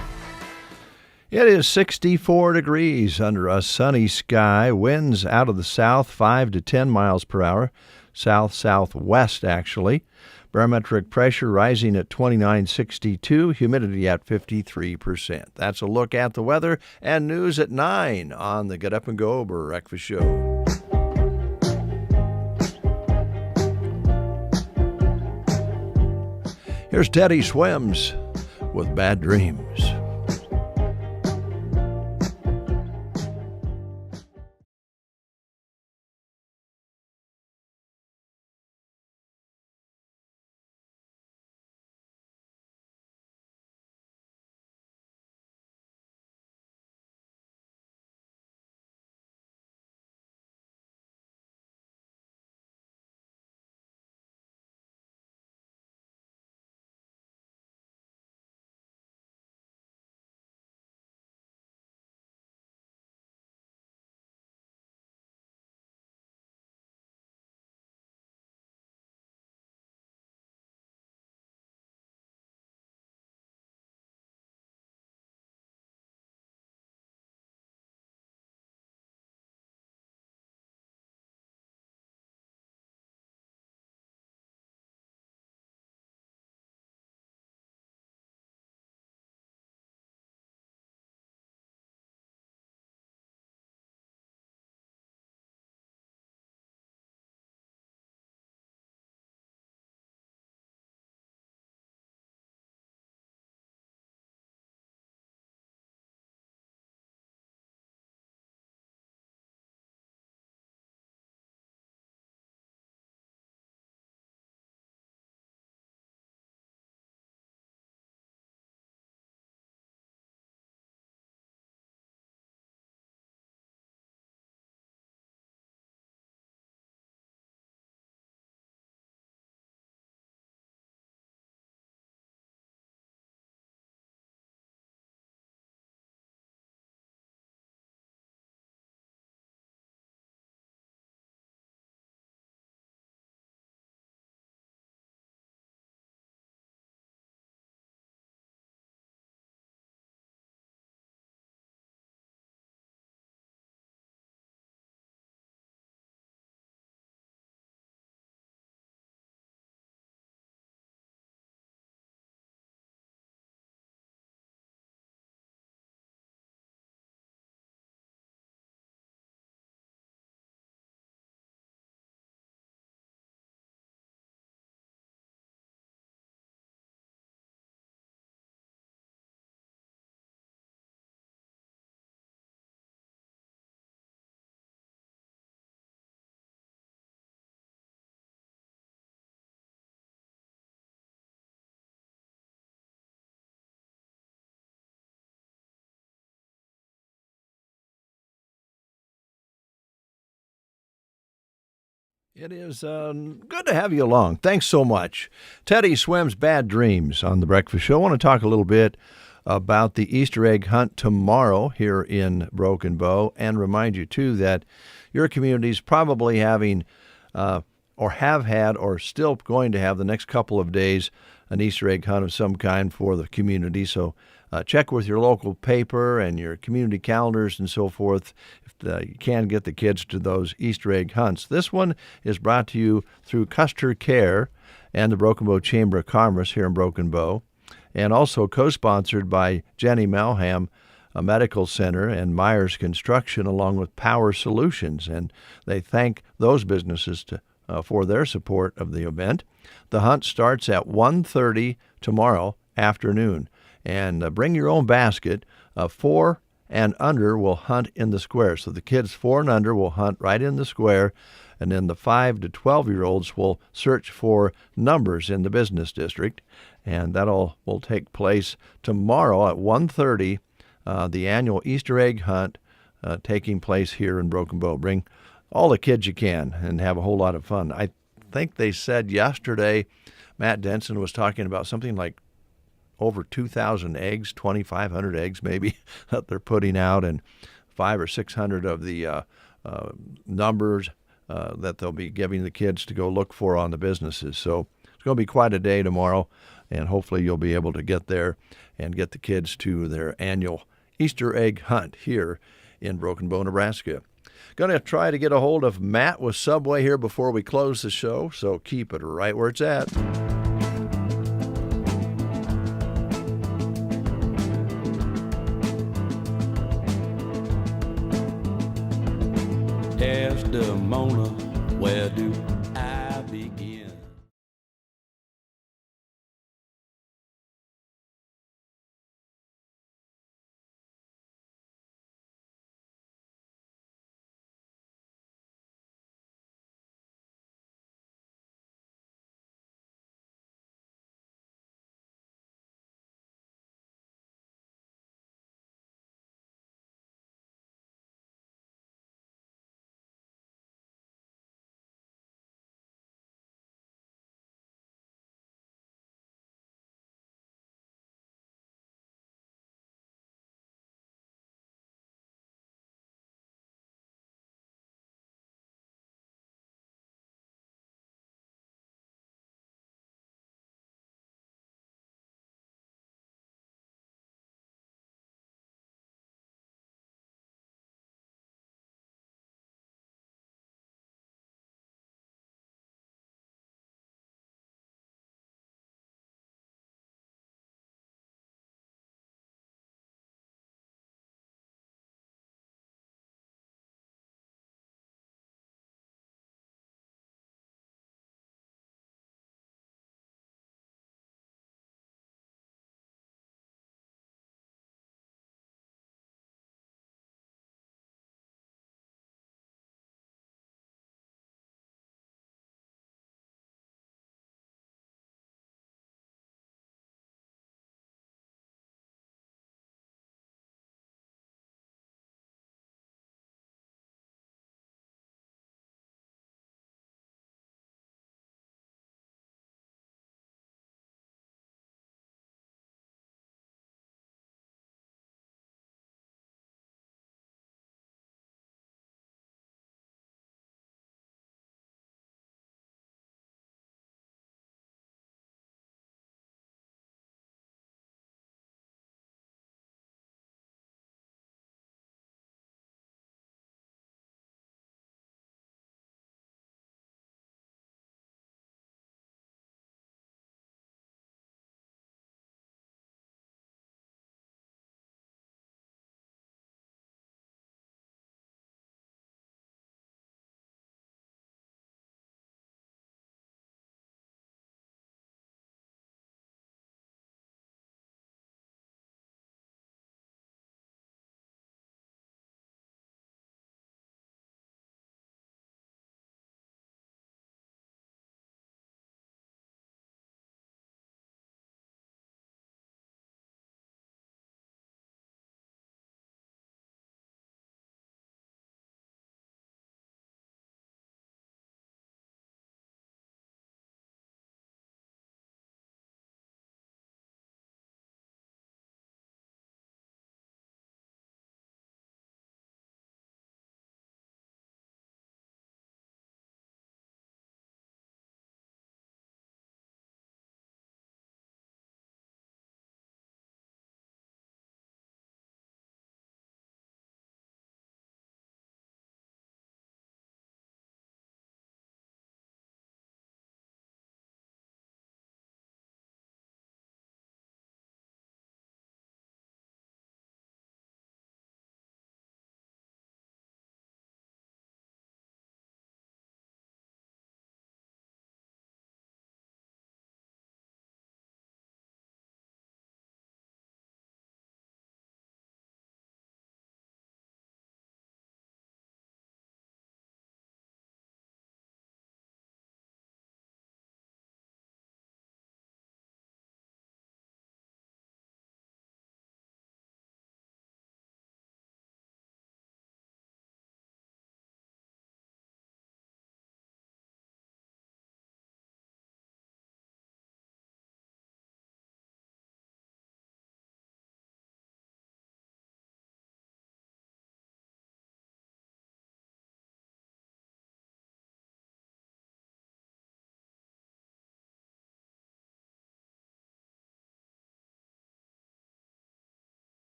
It is 64 degrees under a sunny sky. Winds out of the south 5 to 10 miles per hour. South-southwest, actually. Barometric pressure rising at 29.62, humidity at 53%. That's a look at the weather and news at 9 on the Get Up and Go Breakfast Show. Here's Teddy Swims with Bad Dreams. It is good to have you along. Thanks so much. Teddy Swims Bad Dreams on The Breakfast Show. I want to talk a little bit about the Easter egg hunt tomorrow here in Broken Bow and remind you, too, that your community is probably having or have had or still going to have the next couple of days an Easter egg hunt of some kind for the community. So check with your local paper and your community calendars and so forth if you can get the kids to those Easter egg hunts. This one is brought to you through Custer Care and the Broken Bow Chamber of Commerce here in Broken Bow, and also co-sponsored by Jenny Malham Medical Center and Myers Construction, along with Power Solutions, and they thank those businesses for their support of the event. The hunt starts at 1:30 tomorrow afternoon, and bring your own basket. 4 and under will hunt in the square, so the kids 4 and under will hunt right in the square, and then the 5 to 12-year-olds will search for numbers in the business district, and that all will take place tomorrow at 1:30. The annual Easter egg hunt taking place here in Broken Bow. Bring all the kids you can and have a whole lot of fun. I think they said yesterday, Matt Denson was talking about something like over 2,000 eggs, 2,500 eggs maybe, that they're putting out, and 500 or 600 of the numbers that they'll be giving the kids to go look for on the businesses. So it's going to be quite a day tomorrow, and hopefully you'll be able to get there and get the kids to their annual Easter egg hunt here in Broken Bow, Nebraska. Going to try to get a hold of Matt with Subway here before we close the show, so keep it right where it's at. Desdemona, where do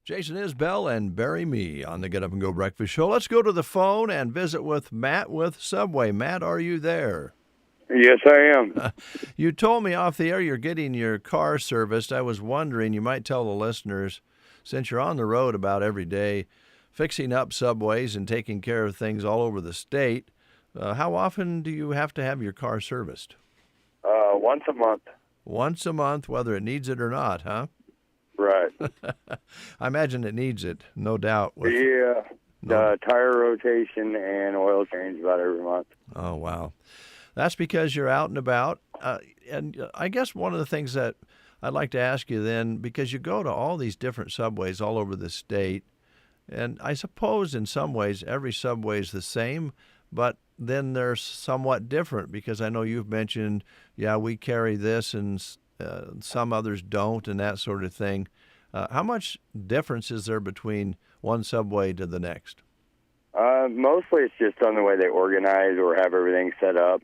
Jason Isbell and Barry Me on the Get Up and Go Breakfast Show. Let's go to the phone and visit with Matt with Subway. Matt, are you there? Yes, I am. You told me off the air you're getting your car serviced. I was wondering, you might tell the listeners, since you're on the road about every day, fixing up Subways and taking care of things all over the state, how often do you have to have your car serviced? Once a month. Once a month, whether it needs it or not, huh? Right. I imagine it needs it, no doubt. Tire rotation and oil change about every month. Oh, wow. That's because you're out and about. And I guess one of the things that I'd like to ask you then, because you go to all these different Subways all over the state, and I suppose in some ways every Subway is the same, but then they're somewhat different because I know you've mentioned, we carry this and some others don't and that sort of thing. How much difference is there between one Subway to the next? Mostly it's just on the way they organize or have everything set up.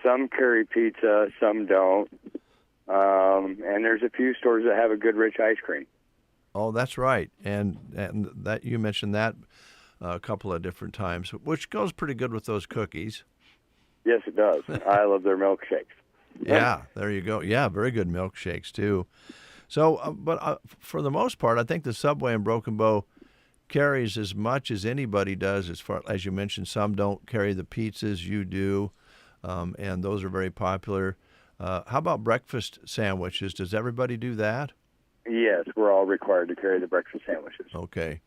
Some carry pizza, some don't. And there's a few stores that have a good rich ice cream. Oh, that's right. And that you mentioned that a couple of different times, which goes pretty good with those cookies. Yes, it does. I love their milkshakes. Yeah, there you go. Yeah, very good milkshakes, too. So, but for the most part, I think the Subway in Broken Bow carries as much as anybody does. As far as you mentioned, some don't carry the pizzas, you do, and those are very popular. How about breakfast sandwiches? Does everybody do that? Yes, we're all required to carry the breakfast sandwiches. Okay.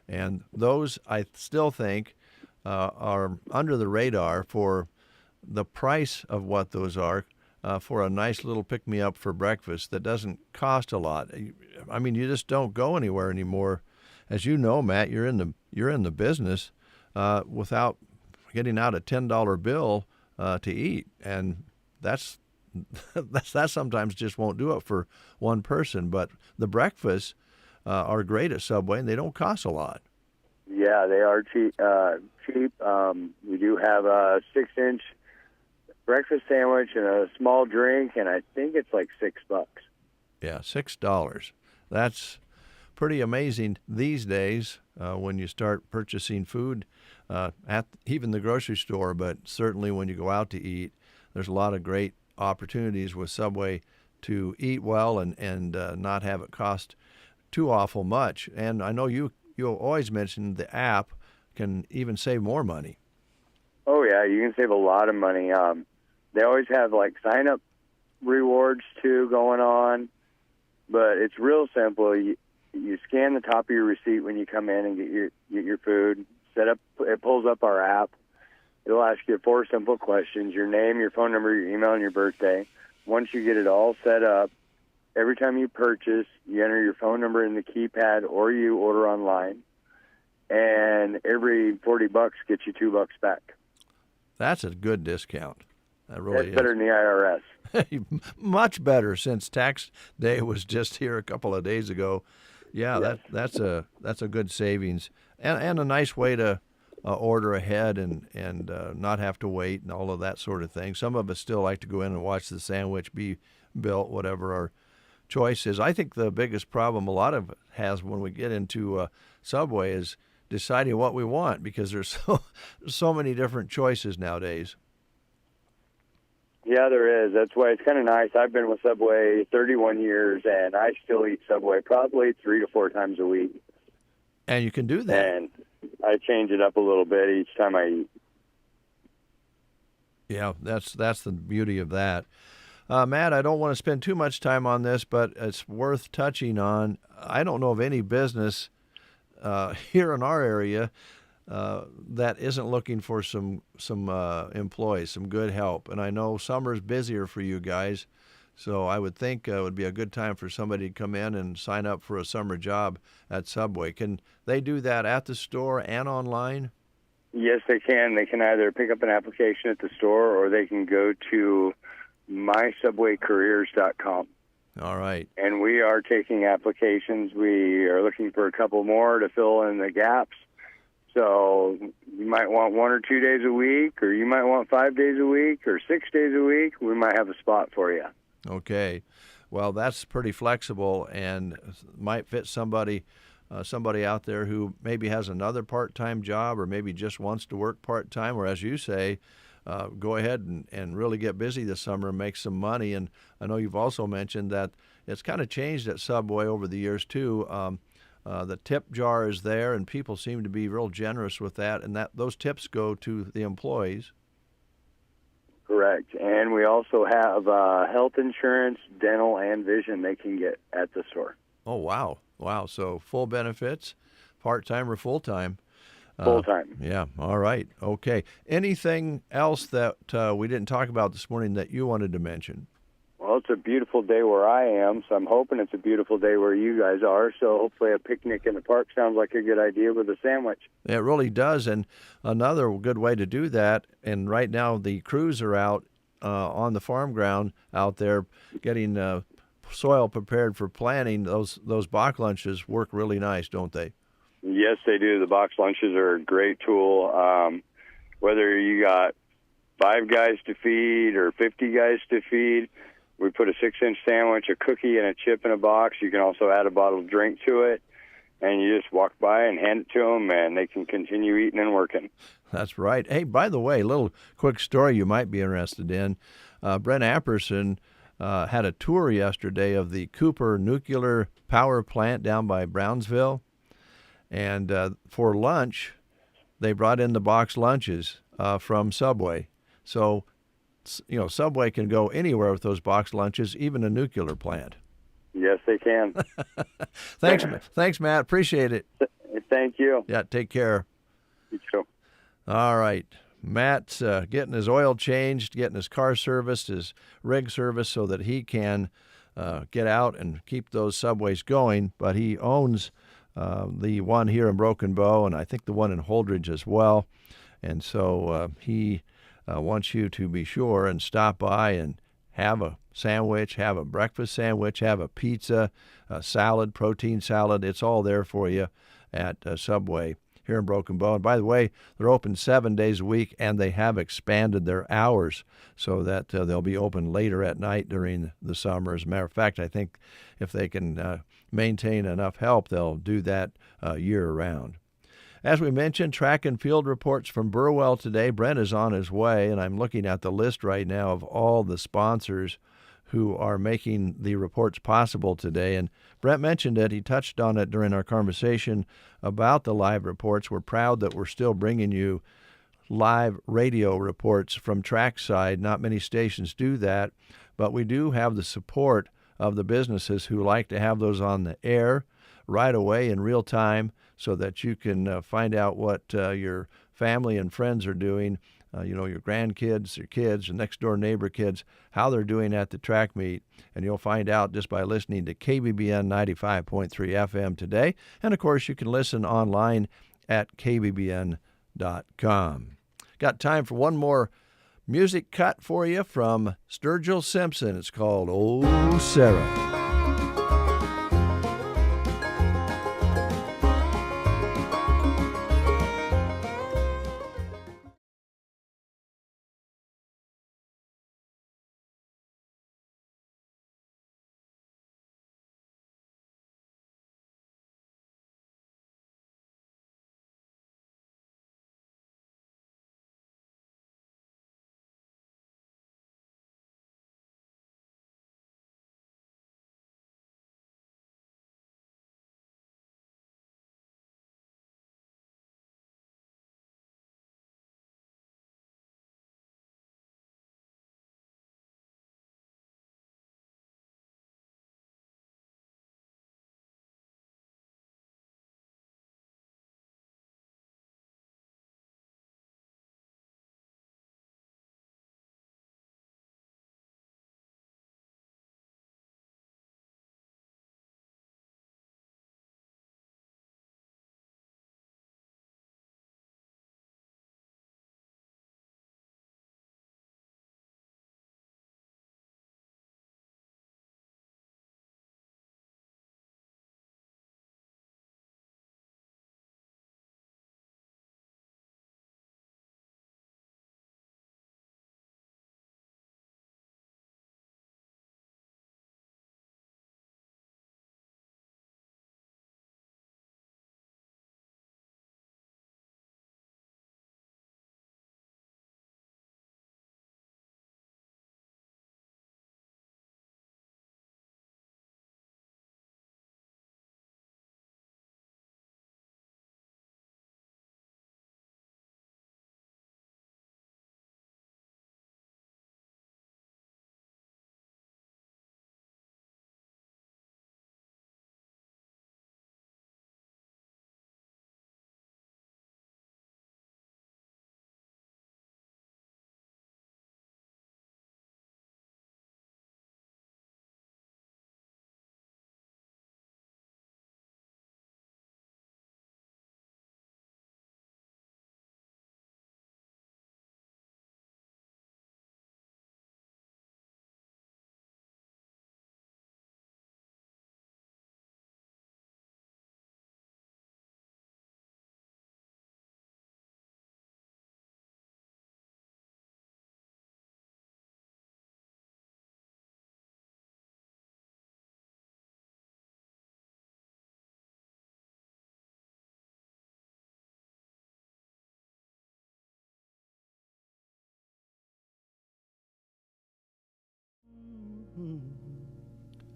And those, I still think, are under the radar for the price of what those are, for a nice little pick-me-up for breakfast that doesn't cost a lot. I mean, you just don't go anywhere anymore. As you know, Matt, you're in the business without getting out a $10 bill to eat, and that sometimes just won't do it for one person. But the breakfasts are great at Subway, and they don't cost a lot. Yeah, they are cheap. We do have a 6-inch breakfast sandwich and a small drink, and I think it's like $6. Yeah, $6. That's pretty amazing these days when you start purchasing food at even the grocery store, but certainly when you go out to eat, there's a lot of great opportunities with Subway to eat well and not have it cost too awful much. And I know you always mention the app can even save more money. Oh, yeah, you can save a lot of money. They always have, like, sign-up rewards, too, going on. But it's real simple. You scan the top of your receipt when you come in and get your food. It pulls up our app. It'll ask you 4 simple questions: your name, your phone number, your email, and your birthday. Once you get it all set up, every time you purchase, you enter your phone number in the keypad or you order online. And every $40 gets you $2 back. That's a good discount. That really That's better than the IRS. Much better, since tax day was just here a couple of days ago. Yeah, that's a good savings and a nice way to order ahead and not have to wait and all of that sort of thing. Some of us still like to go in and watch the sandwich be built, whatever our choice is. I think the biggest problem a lot of it has when we get into Subway is deciding what we want, because there's so many different choices nowadays. Yeah, there is. That's why it's kind of nice. I've been with Subway 31 years, and I still eat Subway probably 3 to 4 times a week. And you can do that. And I change it up a little bit each time I eat. Yeah, that's the beauty of that. Matt, I don't want to spend too much time on this, but it's worth touching on. I don't know of any business here in our area that isn't looking for some employees, some good help. And I know summer's busier for you guys, so I would think it would be a good time for somebody to come in and sign up for a summer job at Subway. Can they do that at the store and online? Yes, they can. They can either pick up an application at the store or they can go to mysubwaycareers.com. All right. And we are taking applications. We are looking for a couple more to fill in the gaps. So you might want 1 or 2 days a week, or you might want 5 days a week, or 6 days a week. We might have a spot for you. Okay. Well, that's pretty flexible and might fit somebody out there who maybe has another part-time job or maybe just wants to work part-time, or as you say, go ahead and really get busy this summer and make some money. And I know you've also mentioned that it's kind of changed at Subway over the years too. The tip jar is there, and people seem to be real generous with that, and those tips go to the employees. Correct. And we also have health insurance, dental, and vision they can get at the store. Oh, wow. Wow. So full benefits, part-time or full-time? Full-time. Yeah. All right. Okay. Anything else that we didn't talk about this morning that you wanted to mention? Well, it's a beautiful day where I am, so I'm hoping it's a beautiful day where you guys are. So hopefully a picnic in the park sounds like a good idea with a sandwich. It really does. And another good way to do that, and right now the crews are out on the farm ground out there getting soil prepared for planting. Those box lunches work really nice, don't they? Yes, they do. The box lunches are a great tool. Whether you got 5 guys to feed or 50 guys to feed, we put a 6-inch sandwich, a cookie, and a chip in a box. You can also add a bottle of drink to it, and you just walk by and hand it to them, and they can continue eating and working. That's right. Hey, by the way, a little quick story you might be interested in. Brent Apperson had a tour yesterday of the Cooper Nuclear Power Plant down by Brownsville, and for lunch, they brought in the box lunches from Subway. So, Subway can go anywhere with those box lunches, even a nuclear plant. Yes, they can. Thanks, Matt. Appreciate it. Thank you. Yeah, take care. You too. All right. Matt's getting his oil changed, getting his car serviced, his rig serviced so that he can get out and keep those Subways going. But he owns the one here in Broken Bow, and I think the one in Holdridge as well. And so he wants you to be sure and stop by and have a sandwich, have a breakfast sandwich, have a pizza, a salad, protein salad. It's all there for you at Subway here in Broken Bow. And by the way, they're open 7 days a week, and they have expanded their hours so that they'll be open later at night during the summer. As a matter of fact, I think if they can maintain enough help, they'll do that year-round. As we mentioned, track and field reports from Burwell today. Brent is on his way, and I'm looking at the list right now of all the sponsors who are making the reports possible today. And Brent mentioned it. He touched on it during our conversation about the live reports. We're proud that we're still bringing you live radio reports from trackside. Not many stations do that, but we do have the support of the businesses who like to have those on the air right away in real time so that you can find out what your family and friends are doing, your grandkids, your kids, your next-door neighbor kids, how they're doing at the track meet. And you'll find out just by listening to KBBN 95.3 FM today. And, of course, you can listen online at kbbn.com. Got time for one more music cut for you from Sturgill Simpson. It's called Oh, Sarah.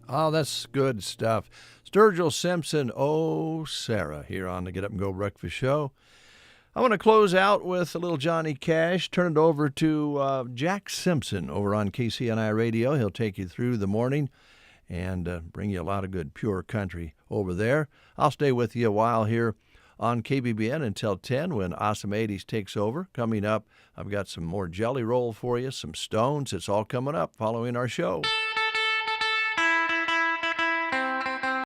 Oh, that's good stuff. Sturgill Simpson, oh, Sarah, here on the Get Up and Go Breakfast Show. I want to close out with a little Johnny Cash. Turn it over to Jack Simpson over on KCNI Radio. He'll take you through the morning and bring you a lot of good, pure country over there. I'll stay with you a while here on KBBN until 10 when Awesome 80s takes over. Coming up, I've got some more Jelly Roll for you, some Stones. It's all coming up following our show.